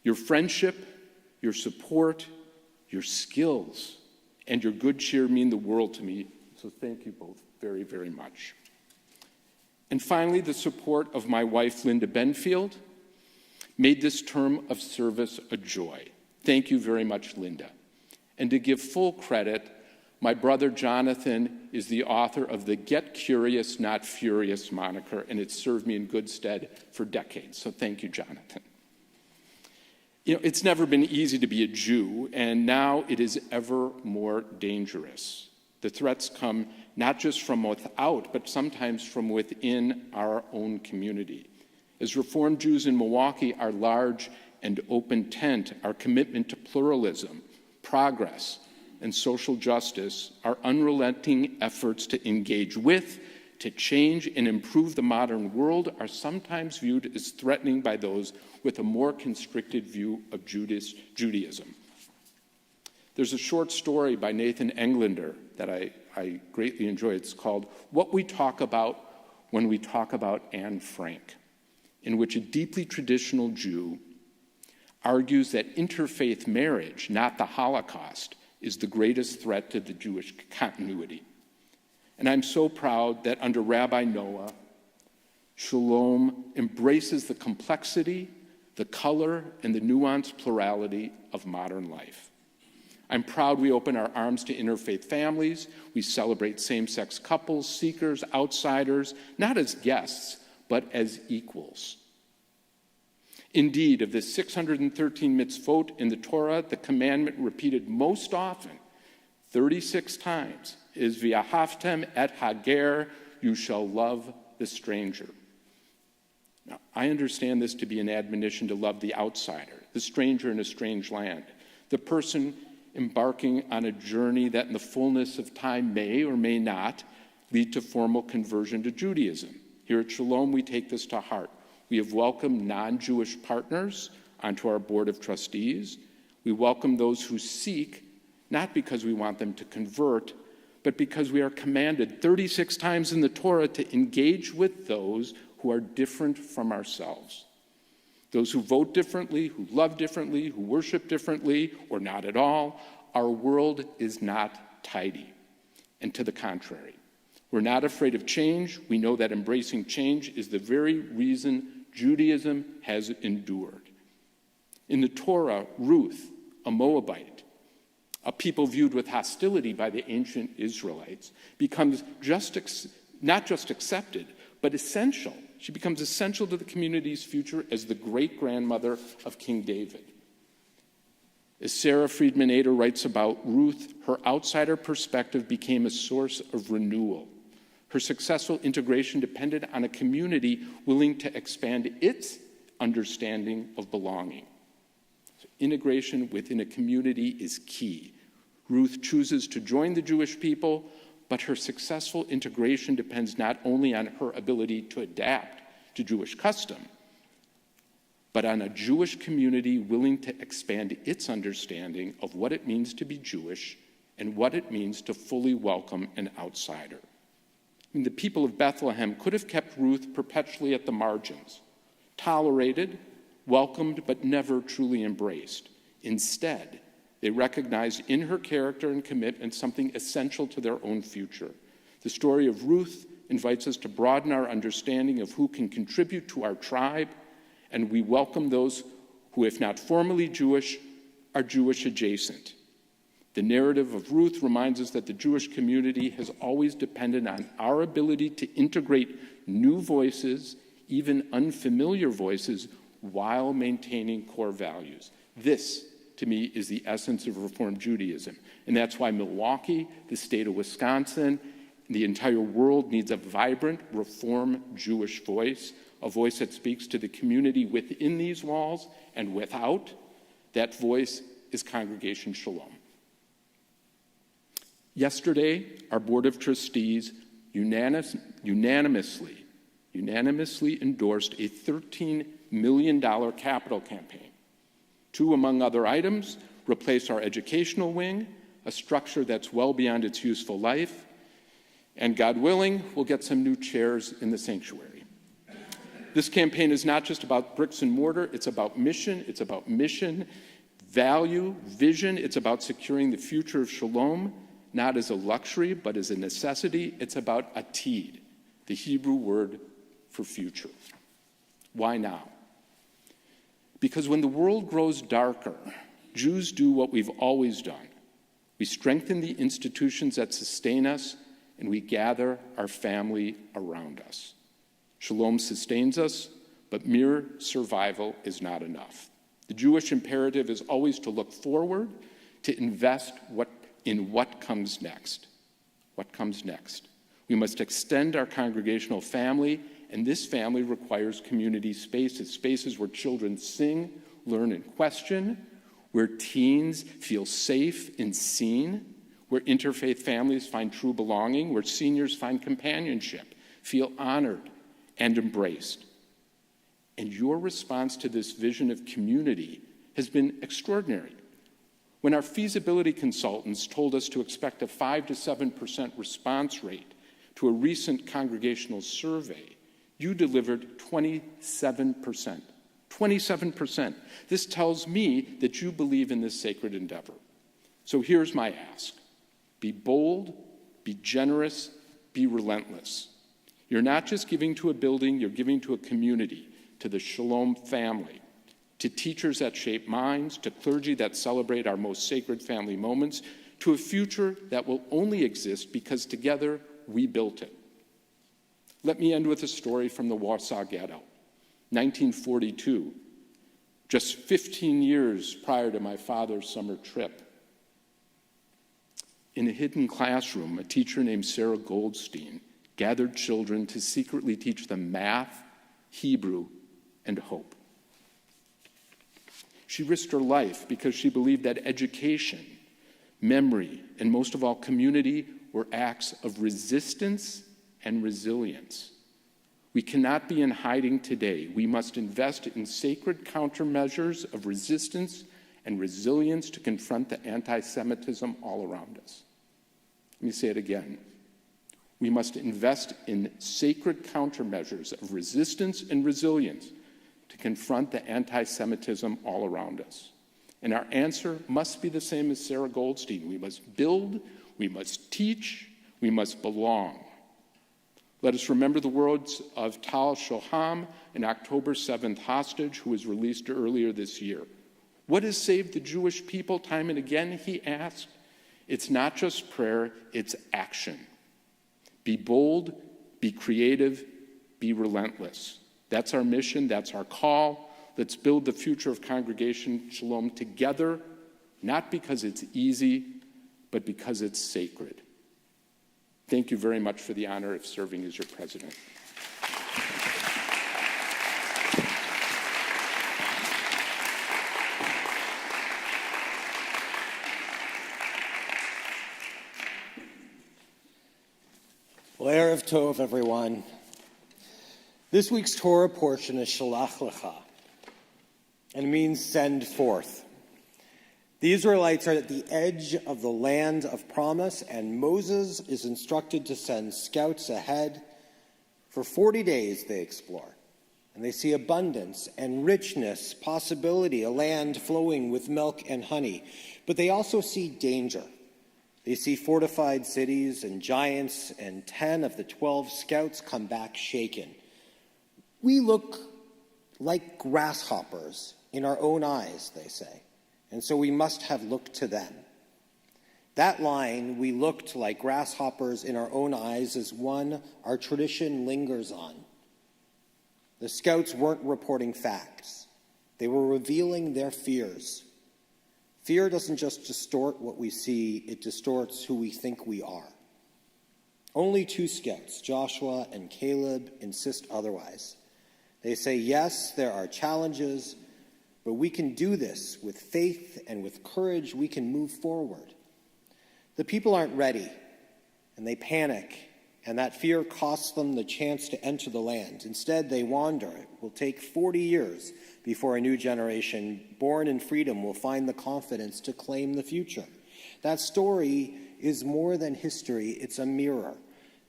Your friendship, your support, your skills, and your good cheer mean the world to me, so thank you both very, very much. And finally, the support of my wife, Linda Benfield, made this term of service a joy. Thank you very much, Linda. And to give full credit, my brother Jonathan is the author of the Get Curious, Not Furious moniker, and it's served me in good stead for decades. So thank you, Jonathan. You know, it's never been easy to be a Jew, and now it is ever more dangerous. The threats come not just from without, but sometimes from within our own community. As Reformed Jews in Milwaukee, our large and open tent, our commitment to pluralism, progress, and social justice, our unrelenting efforts to engage with, to change and improve the modern world are sometimes viewed as threatening by those with a more constricted view of Judaism. There's a short story by Nathan Englander that I greatly enjoy. It's called What We Talk About When We Talk About Anne Frank, in which a deeply traditional Jew argues that interfaith marriage, not the Holocaust, is the greatest threat to the Jewish continuity. And I'm so proud that under Rabbi Noah, Shalom embraces the complexity, the color, and the nuanced plurality of modern life. I'm proud we open our arms to interfaith families. We celebrate same-sex couples, seekers, outsiders, not as guests, but as equals. Indeed, of the 613 mitzvot in the Torah, the commandment repeated most often, 36 times, is v'ahavtem et hager, you shall love the stranger. Now, I understand this to be an admonition to love the outsider, the stranger in a strange land, the person embarking on a journey that in the fullness of time may or may not lead to formal conversion to Judaism. Here at Shalom, we take this to heart. We have welcomed non-Jewish partners onto our board of trustees. We welcome those who seek, not because we want them to convert, but because we are commanded 36 times in the Torah to engage with those who are different from ourselves. those who vote differently, who love differently, who worship differently, or not at all. Our world is not tidy. And to the contrary, we're not afraid of change. We know that embracing change is the very reason Judaism has endured. In the Torah, Ruth, a Moabite, a people viewed with hostility by the ancient Israelites, becomes not just accepted, but essential. She becomes essential to the community's future as the great-grandmother of King David. As Sarah Friedman Ader writes about Ruth, her outsider perspective became a source of renewal. Her successful integration depended on a community willing to expand its understanding of belonging. So integration within a community is key. Ruth chooses to join the Jewish people, but her successful integration depends not only on her ability to adapt to Jewish custom, but on a Jewish community willing to expand its understanding of what it means to be Jewish and what it means to fully welcome an outsider. The people of Bethlehem could have kept Ruth perpetually at the margins, tolerated, welcomed, but never truly embraced. Instead, they recognized in her character and commitment something essential to their own future. The story of Ruth invites us to broaden our understanding of who can contribute to our tribe, and we welcome those who, if not formally Jewish, are Jewish adjacent. The narrative of Ruth reminds us that the Jewish community has always depended on our ability to integrate new voices, even unfamiliar voices, while maintaining core values. This, to me, is the essence of Reform Judaism. And that's why Milwaukee, the state of Wisconsin, the entire world needs a vibrant Reform Jewish voice, a voice that speaks to the community within these walls and without. That voice is Congregation Shalom. Yesterday, our Board of Trustees unanimously endorsed a $13 million capital campaign to, among other items, replace our educational wing, a structure that's well beyond its useful life, and God willing, we'll get some new chairs in the sanctuary. This campaign is not just about bricks and mortar, it's about mission, value, vision, it's about securing the future of Shalom, not as a luxury, but as a necessity. It's about atid, the Hebrew word for future. Why now? Because when the world grows darker, Jews do what we've always done. We strengthen the institutions that sustain us, and we gather our family around us. Shalom sustains us, but mere survival is not enough. The Jewish imperative is always to look forward, to invest in what comes next. What comes next? We must extend our congregational family, and this family requires community spaces where children sing, learn, and question, where teens feel safe and seen, where interfaith families find true belonging, where seniors find companionship, feel honored and embraced. And your response to this vision of community has been extraordinary. When our feasibility consultants told us to expect a 5 to 7% response rate to a recent congregational survey, you delivered 27%. 27%. This tells me that you believe in this sacred endeavor. So here's my ask. Be bold, be generous, be relentless. You're not just giving to a building, you're giving to a community, to the Shalom family, to teachers that shape minds, to clergy that celebrate our most sacred family moments, to a future that will only exist because together we built it. Let me end with a story from the Warsaw Ghetto, 1942, just 15 years prior to my father's summer trip. In a hidden classroom, a teacher named Sarah Goldstein gathered children to secretly teach them math, Hebrew, and hope. She risked her life because she believed that education, memory, and most of all community were acts of resistance and resilience. We cannot be in hiding today. We must invest in sacred countermeasures of resistance and resilience to confront the anti-Semitism all around us. Let me say it again. We must invest in sacred countermeasures of resistance and resilience to confront the anti-Semitism all around us. And our answer must be the same as Sarah Goldstein. We must build, we must teach, we must belong. Let us remember the words of Tal Shoham, an October 7th hostage who was released earlier this year. What has saved the Jewish people time and again, he asked? It's not just prayer, it's action. Be bold, be creative, be relentless. That's our mission, that's our call. Let's build the future of Congregation Shalom together, not because it's easy, but because it's sacred. Thank you very much for the honor of serving as your president. Well, Erev Tov, everyone. This week's Torah portion is Shalach Lecha, and it means send forth. The Israelites are at the edge of the land of promise, and Moses is instructed to send scouts ahead. For 40 days they explore, and they see abundance and richness, possibility, a land flowing with milk and honey. But they also see danger. They see fortified cities and giants, and 10 of the 12 scouts come back shaken. We look like grasshoppers in our own eyes, they say, and so we must have looked to them. That line, we looked like grasshoppers in our own eyes, is one our tradition lingers on. The scouts weren't reporting facts. They were revealing their fears. Fear doesn't just distort what we see, it distorts who we think we are. Only 2 scouts, Joshua and Caleb, insist otherwise. They say, yes, there are challenges, but we can do this with faith and with courage. We can move forward. The people aren't ready, and they panic, and that fear costs them the chance to enter the land. Instead, they wander. It will take 40 years before a new generation born in freedom will find the confidence to claim the future. That story is more than history, it's a mirror,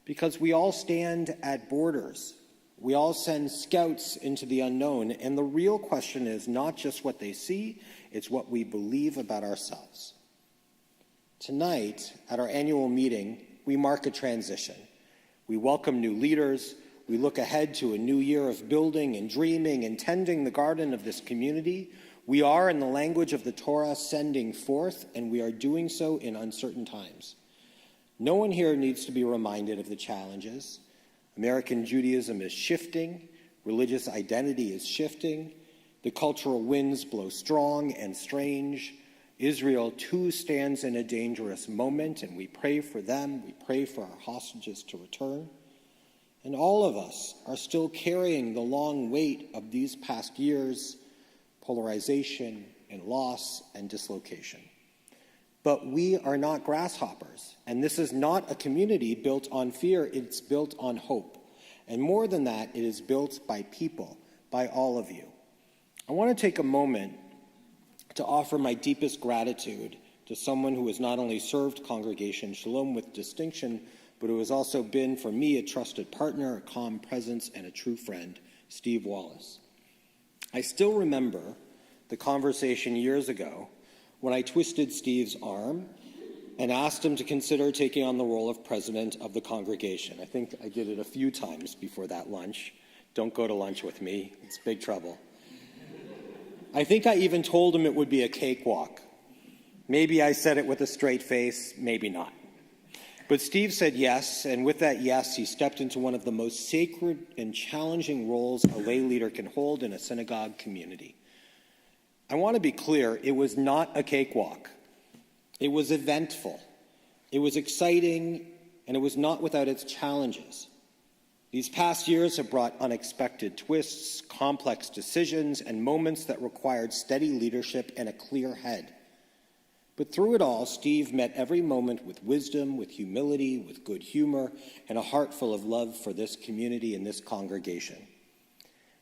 because we all stand at borders. We all send scouts into the unknown, and the real question is not just what they see, it's what we believe about ourselves. Tonight, at our annual meeting, we mark a transition. We welcome new leaders. We look ahead to a new year of building and dreaming and tending the garden of this community. We are, in the language of the Torah, sending forth, and we are doing so in uncertain times. No one here needs to be reminded of the challenges. American Judaism is shifting. Religious identity is shifting. The cultural winds blow strong and strange. Israel, too, stands in a dangerous moment, and we pray for them. We pray for our hostages to return. And all of us are still carrying the long weight of these past years, polarization and loss and dislocation. But we are not grasshoppers, and this is not a community built on fear, it's built on hope. And more than that, it is built by people, by all of you. I want to take a moment to offer my deepest gratitude to someone who has not only served Congregation Shalom with distinction, but who has also been, for me, a trusted partner, a calm presence, and a true friend, Steve Wallace. I still remember the conversation years ago when I twisted Steve's arm and asked him to consider taking on the role of president of the congregation. I think I did it a few times before that lunch. Don't go to lunch with me. It's big trouble. I think I even told him it would be a cakewalk. Maybe I said it with a straight face, maybe not. But Steve said yes, and with that yes, he stepped into one of the most sacred and challenging roles a lay leader can hold in a synagogue community. I want to be clear, it was not a cakewalk. It was eventful. It was exciting, and it was not without its challenges. These past years have brought unexpected twists, complex decisions, and moments that required steady leadership and a clear head. But through it all, Steve met every moment with wisdom, with humility, with good humor, and a heart full of love for this community and this congregation.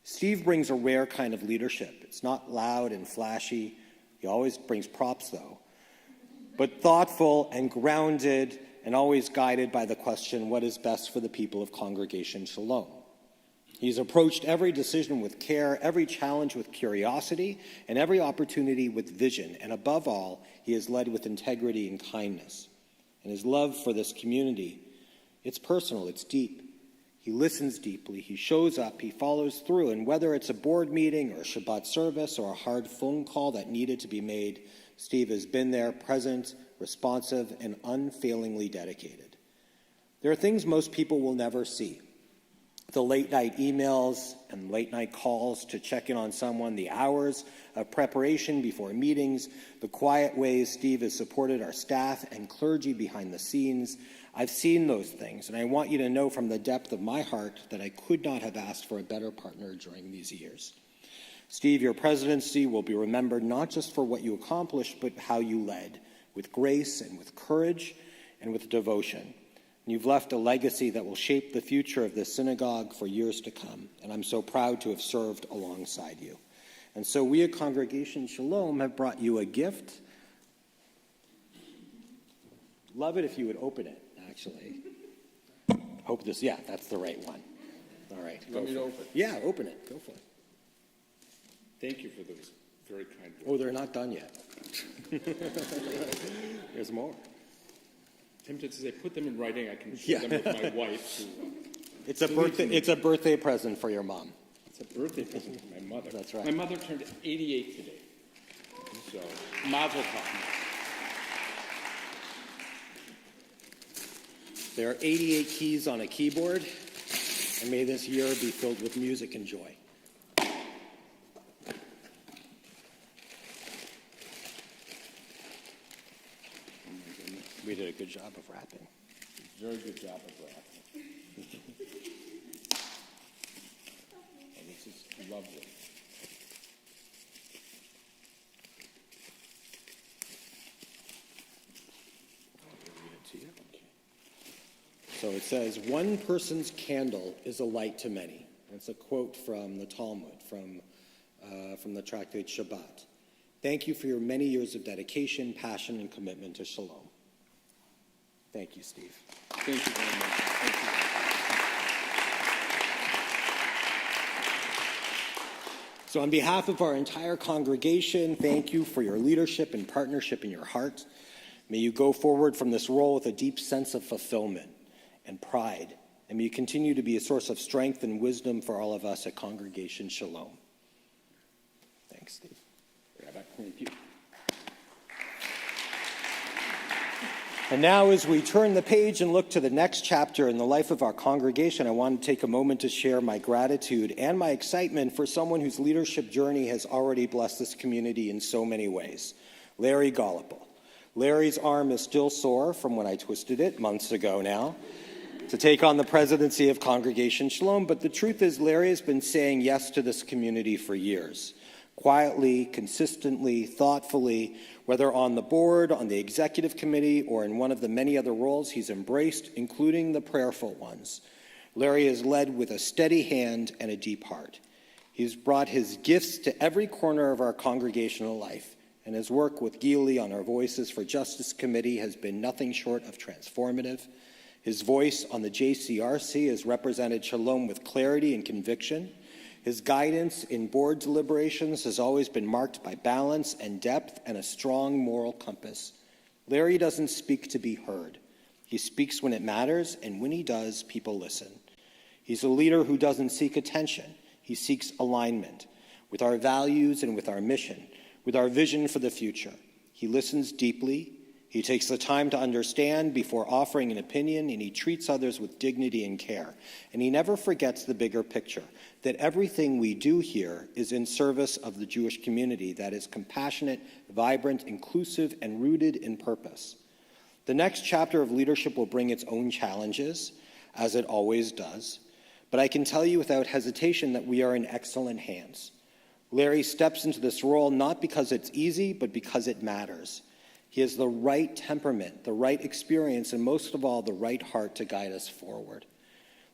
Steve brings a rare kind of leadership. It's not loud and flashy. He always brings props, though. But thoughtful and grounded and always guided by the question, what is best for the people of Congregation Shalom? He's approached every decision with care, every challenge with curiosity, and every opportunity with vision. And above all, he has led with integrity and kindness. And his love for this community, it's personal, it's deep. He listens deeply, he shows up, he follows through. And whether it's a board meeting or a Shabbat service or a hard phone call that needed to be made, Steve has been there, present, responsive, and unfailingly dedicated. There are things most people will never see. The late-night emails and late-night calls to check in on someone, the hours of preparation before meetings, the quiet ways Steve has supported our staff and clergy behind the scenes. I've seen those things, and I want you to know from the depth of my heart that I could not have asked for a better partner during these years. Steve, your presidency will be remembered not just for what you accomplished, but how you led, with grace and with courage and with devotion. You've left a legacy that will shape the future of this synagogue for years to come, and I'm so proud to have served alongside you. And so we at Congregation Shalom have brought you a gift. Love it if you would open it, actually. Hope this, yeah, that's the right one. All right. You want me to open it? Yeah, open it. Go for it. Thank you for those very kind words. Oh, they're not done yet. There's more. Tempted to say, put them in writing. I can share them with my wife. It's a birthday present for your mom. It's a birthday present for my mother. That's right. My mother turned 88 today. So, mazel tov. There are 88 keys on a keyboard, and may this year be filled with music and joy. We did a good job of rapping. Very good job of rapping. And this is lovely. So it says, one person's candle is a light to many. That's a quote from the Talmud, from the tractate Shabbat. Thank you for your many years of dedication, passion, and commitment to Shalom. Thank you, Steve. Thank you very much. Thank you. So on behalf of our entire congregation, thank you for your leadership and partnership in your heart. May you go forward from this role with a deep sense of fulfillment and pride, and may you continue to be a source of strength and wisdom for all of us at Congregation Shalom. Thanks, Steve. Rabbi, thank you. And now, as we turn the page and look to the next chapter in the life of our congregation, I want to take a moment to share my gratitude and my excitement for someone whose leadership journey has already blessed this community in so many ways, Larry Gollipel. Larry's arm is still sore from when I twisted it months ago now to take on the presidency of Congregation Shalom, but the truth is Larry has been saying yes to this community for years. Quietly, consistently, thoughtfully, whether on the board, on the executive committee, or in one of the many other roles he's embraced, including the prayerful ones. Larry has led with a steady hand and a deep heart. He's brought his gifts to every corner of our congregational life, and his work with Gili on our Voices for Justice Committee has been nothing short of transformative. His voice on the JCRC has represented Shalom with clarity and conviction. His guidance in board deliberations has always been marked by balance and depth and a strong moral compass. Larry doesn't speak to be heard. He speaks when it matters, and when he does, people listen. He's a leader who doesn't seek attention. He seeks alignment with our values and with our mission, with our vision for the future. He listens deeply. He takes the time to understand before offering an opinion, and he treats others with dignity and care. And he never forgets the bigger picture, that everything we do here is in service of the Jewish community that is compassionate, vibrant, inclusive, and rooted in purpose. The next chapter of leadership will bring its own challenges, as it always does. But I can tell you without hesitation that we are in excellent hands. Larry steps into this role not because it's easy, but because it matters. He has the right temperament, the right experience, and most of all, the right heart to guide us forward.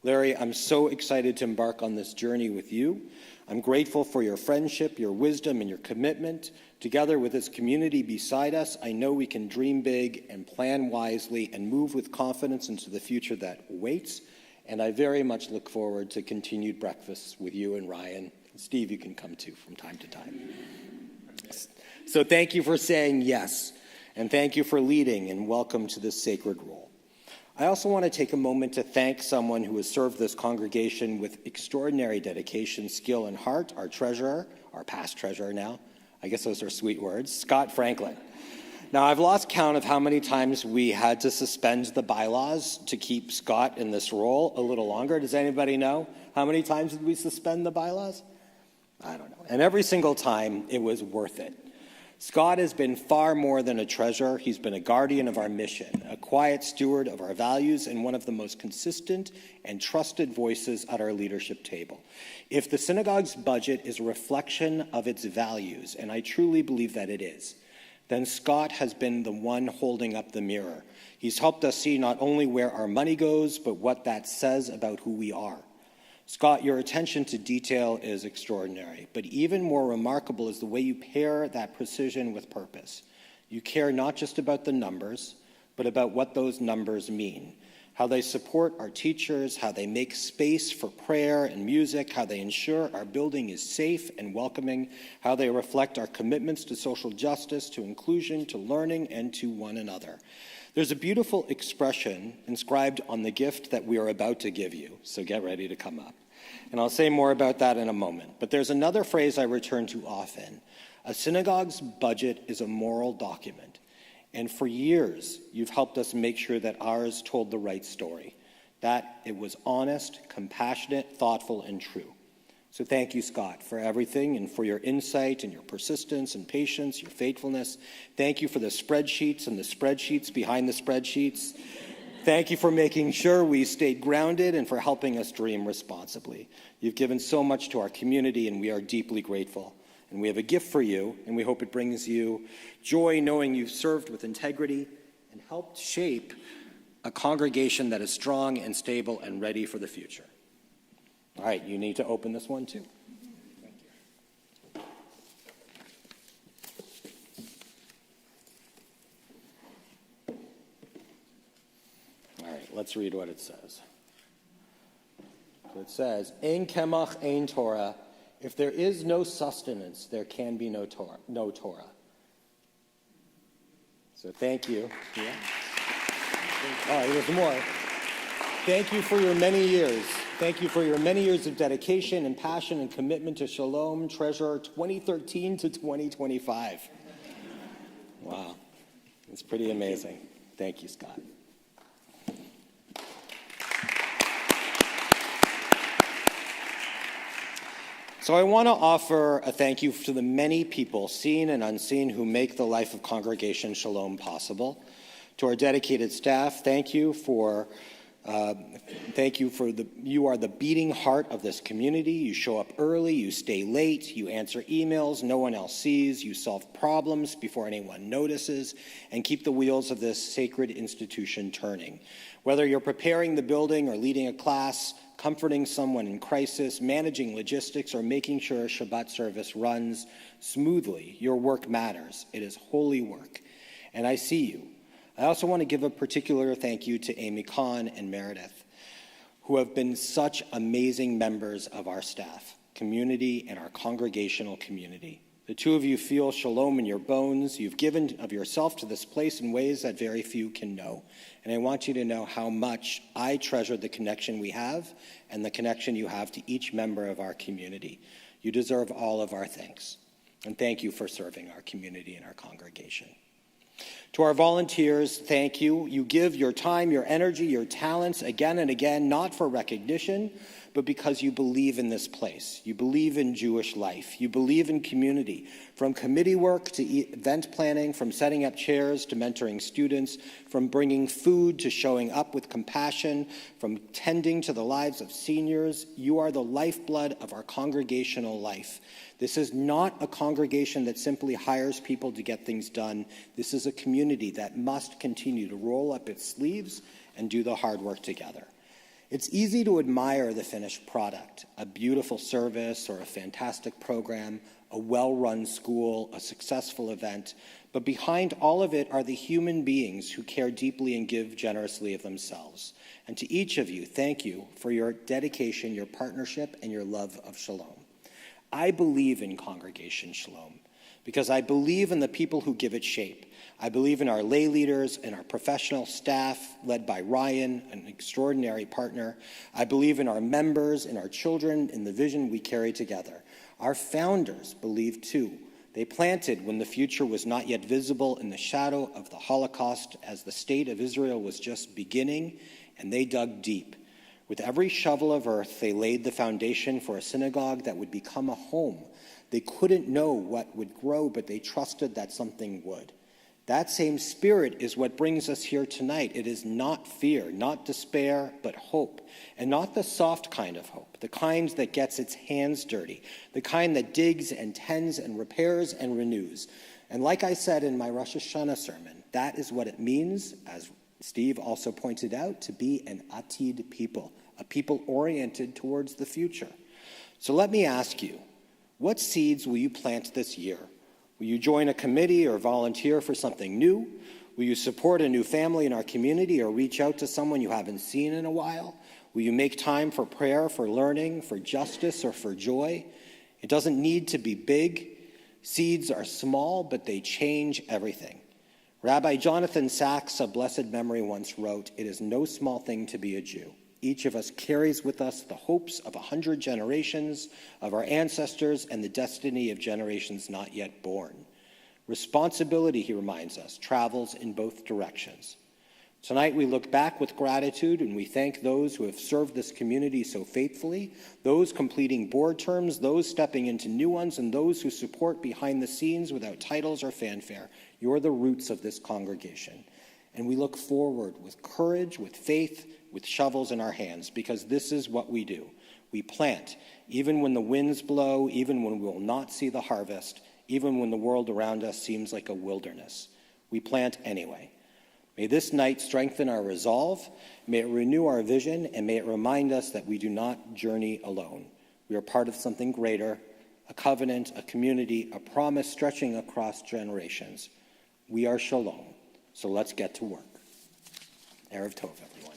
Larry, I'm so excited to embark on this journey with you. I'm grateful for your friendship, your wisdom, and your commitment. Together with this community beside us, I know we can dream big and plan wisely and move with confidence into the future that waits And I very much look forward to continued breakfasts with you and Ryan. Steve, you can come too from time to time. So thank you for saying yes, and thank you for leading, and welcome to this sacred role. I also want to take a moment to thank someone who has served this congregation with extraordinary dedication, skill, and heart, our treasurer, our past treasurer now. I guess those are sweet words, Scott Franklin. Now, I've lost count of how many times we had to suspend the bylaws to keep Scott in this role a little longer. Does anybody know? How many times did we suspend the bylaws? I don't know. And every single time, it was worth it. Scott has been far more than a treasurer. He's been a guardian of our mission, a quiet steward of our values, and one of the most consistent and trusted voices at our leadership table. If the synagogue's budget is a reflection of its values, and I truly believe that it is, then Scott has been the one holding up the mirror. He's helped us see not only where our money goes, but what that says about who we are. Scott, your attention to detail is extraordinary, but even more remarkable is the way you pair that precision with purpose. You care not just about the numbers, but about what those numbers mean, how they support our teachers, how they make space for prayer and music, how they ensure our building is safe and welcoming, how they reflect our commitments to social justice, to inclusion, to learning, and to one another. There's a beautiful expression inscribed on the gift that we are about to give you, so get ready to come up. And I'll say more about that in a moment. But there's another phrase I return to often. A synagogue's budget is a moral document. And for years, you've helped us make sure that ours told the right story, that it was honest, compassionate, thoughtful, and true. So thank you, Scott, for everything and for your insight and your persistence and patience, your faithfulness. Thank you for the spreadsheets and the spreadsheets behind the spreadsheets. Thank you for making sure we stayed grounded and for helping us dream responsibly. You've given so much to our community, and we are deeply grateful. And we have a gift for you, and we hope it brings you joy knowing you've served with integrity and helped shape a congregation that is strong and stable and ready for the future. All right, you need to open this one too. Thank you. All right, let's read what it says. So it says, Ein Kemach, Ein Torah. If there is no sustenance, there can be no Torah. So thank you. Yeah. All right, there's more. Thank you for your many years. Thank you for your many years of dedication and passion and commitment to Shalom, Treasurer 2013 to 2025. Wow, it's pretty amazing. Thank you, Scott. So I want to offer a thank you to the many people, seen and unseen, who make the life of Congregation Shalom possible. To our dedicated staff, thank you for you are the beating heart of this community. You show up early, you stay late, you answer emails no one else sees, you solve problems before anyone notices, and keep the wheels of this sacred institution turning. Whether you're preparing the building or leading a class, comforting someone in crisis, managing logistics, or making sure a Shabbat service runs smoothly, your work matters. It is holy work. And I see you. I also want to give a particular thank you to Amy Kahn and Meredith, who have been such amazing members of our staff, community, and our congregational community. The two of you feel Shalom in your bones. You've given of yourself to this place in ways that very few can know. And I want you to know how much I treasure the connection we have and the connection you have to each member of our community. You deserve all of our thanks. And thank you for serving our community and our congregation. To our volunteers, thank you. You give your time, your energy, your talents again and again, not for recognition, but because you believe in this place. You believe in Jewish life. You believe in community. From committee work to event planning, from setting up chairs to mentoring students, from bringing food to showing up with compassion, from tending to the lives of seniors, you are the lifeblood of our congregational life. This is not a congregation that simply hires people to get things done. This is a community that must continue to roll up its sleeves and do the hard work together. It's easy to admire the finished product, a beautiful service or a fantastic program, a well-run school, a successful event, but behind all of it are the human beings who care deeply and give generously of themselves. And to each of you, thank you for your dedication, your partnership, and your love of Shalom. I believe in Congregation Shalom because I believe in the people who give it shape. I believe in our lay leaders and our professional staff led by Ryan, an extraordinary partner. I believe in our members and our children in the vision we carry together. Our founders believed too. They planted when the future was not yet visible in the shadow of the Holocaust as the state of Israel was just beginning, and they dug deep. With every shovel of earth, they laid the foundation for a synagogue that would become a home. They couldn't know what would grow, but they trusted that something would. That same spirit is what brings us here tonight. It is not fear, not despair, but hope. And not the soft kind of hope, the kind that gets its hands dirty, the kind that digs and tends and repairs and renews. And like I said in my Rosh Hashanah sermon, that is what it means, as Steve also pointed out, to be an Atid people, a people oriented towards the future. So let me ask you, what seeds will you plant this year? Will you join a committee or volunteer for something new? Will you support a new family in our community or reach out to someone you haven't seen in a while? Will you make time for prayer, for learning, for justice, or for joy? It doesn't need to be big. Seeds are small, but they change everything. Rabbi Jonathan Sacks of blessed memory once wrote, "It is no small thing to be a Jew. Each of us carries with us the hopes of 100 generations, of our ancestors, and the destiny of generations not yet born." Responsibility, he reminds us, travels in both directions. Tonight we look back with gratitude and we thank those who have served this community so faithfully, those completing board terms, those stepping into new ones, and those who support behind the scenes without titles or fanfare. You're the roots of this congregation. And we look forward with courage, with faith, with shovels in our hands, because this is what we do. We plant, even when the winds blow, even when we will not see the harvest, even when the world around us seems like a wilderness. We plant anyway. May this night strengthen our resolve, may it renew our vision, and may it remind us that we do not journey alone. We are part of something greater, a covenant, a community, a promise stretching across generations. We are Shalom, so let's get to work. Erev Tov, everyone.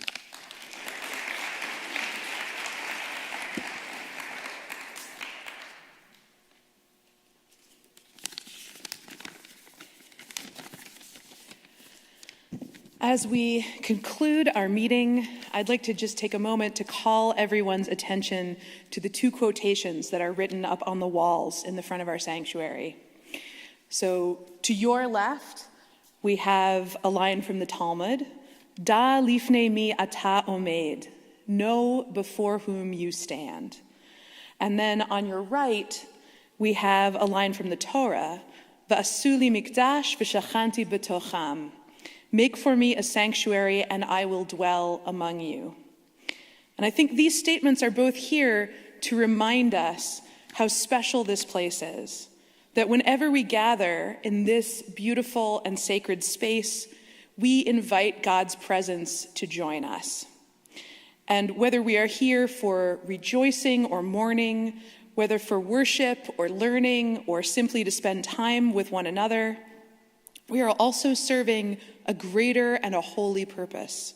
As we conclude our meeting, I'd like to just take a moment to call everyone's attention to the two quotations that are written up on the walls in the front of our sanctuary. So to your left, we have a line from the Talmud, Da lifnei mi ata omed, know before whom you stand. And then on your right, we have a line from the Torah, Va'asu li mikdash v'shachanti b'tocham, make for me a sanctuary and I will dwell among you. And I think these statements are both here to remind us how special this place is, that whenever we gather in this beautiful and sacred space, we invite God's presence to join us. And whether we are here for rejoicing or mourning, whether for worship or learning or simply to spend time with one another, we are also serving a greater and a holy purpose.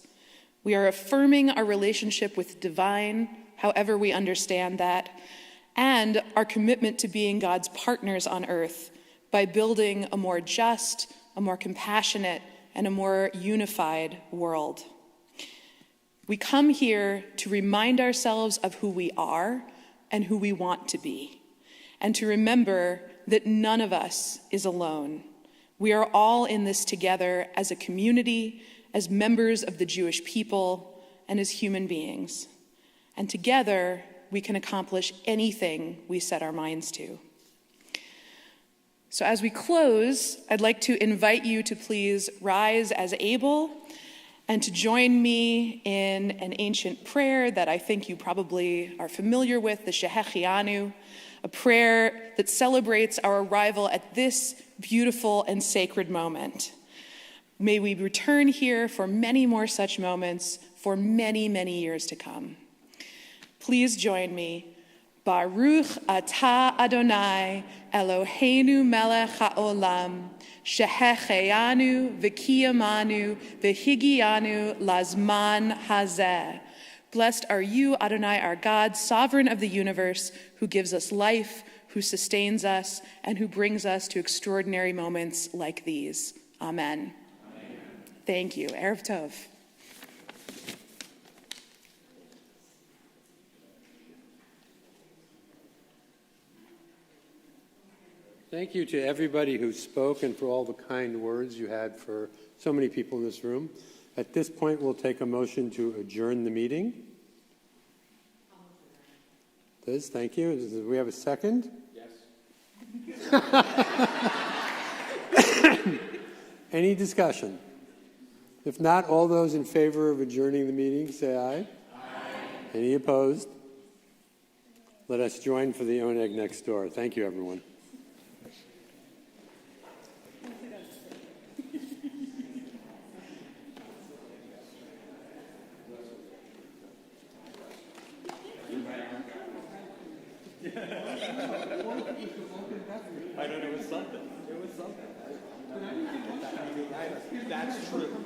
We are affirming our relationship with divine, however we understand that, and our commitment to being God's partners on earth by building a more just, a more compassionate, and a more unified world. We come here to remind ourselves of who we are and who we want to be, and to remember that none of us is alone. We are all in this together as a community, as members of the Jewish people, and as human beings. And together, we can accomplish anything we set our minds to. So as we close, I'd like to invite you to please rise as able and to join me in an ancient prayer that I think you probably are familiar with, the Shehechianu, a prayer that celebrates our arrival at this beautiful and sacred moment. May we return here for many more such moments, for many, many years to come. Please join me. Baruch atah Adonai Eloheinu melech haolam shehecheyanu v'kiyamanu v'higianu lazman hazeh. Blessed are you, Adonai, our God, sovereign of the universe, who gives us life, who sustains us, and who brings us to extraordinary moments like these. Amen. Thank you. Erev Tov. Thank you to everybody who spoke and for all the kind words you had for so many people in this room. At this point, we'll take a motion to adjourn the meeting. Liz, thank you. Do we have a second? Yes. Any discussion? If not, all those in favor of adjourning the meeting, say aye. Aye. Any opposed? Let us join for the oneg next door. Thank you, everyone. I know, it was something. It was something. That's true.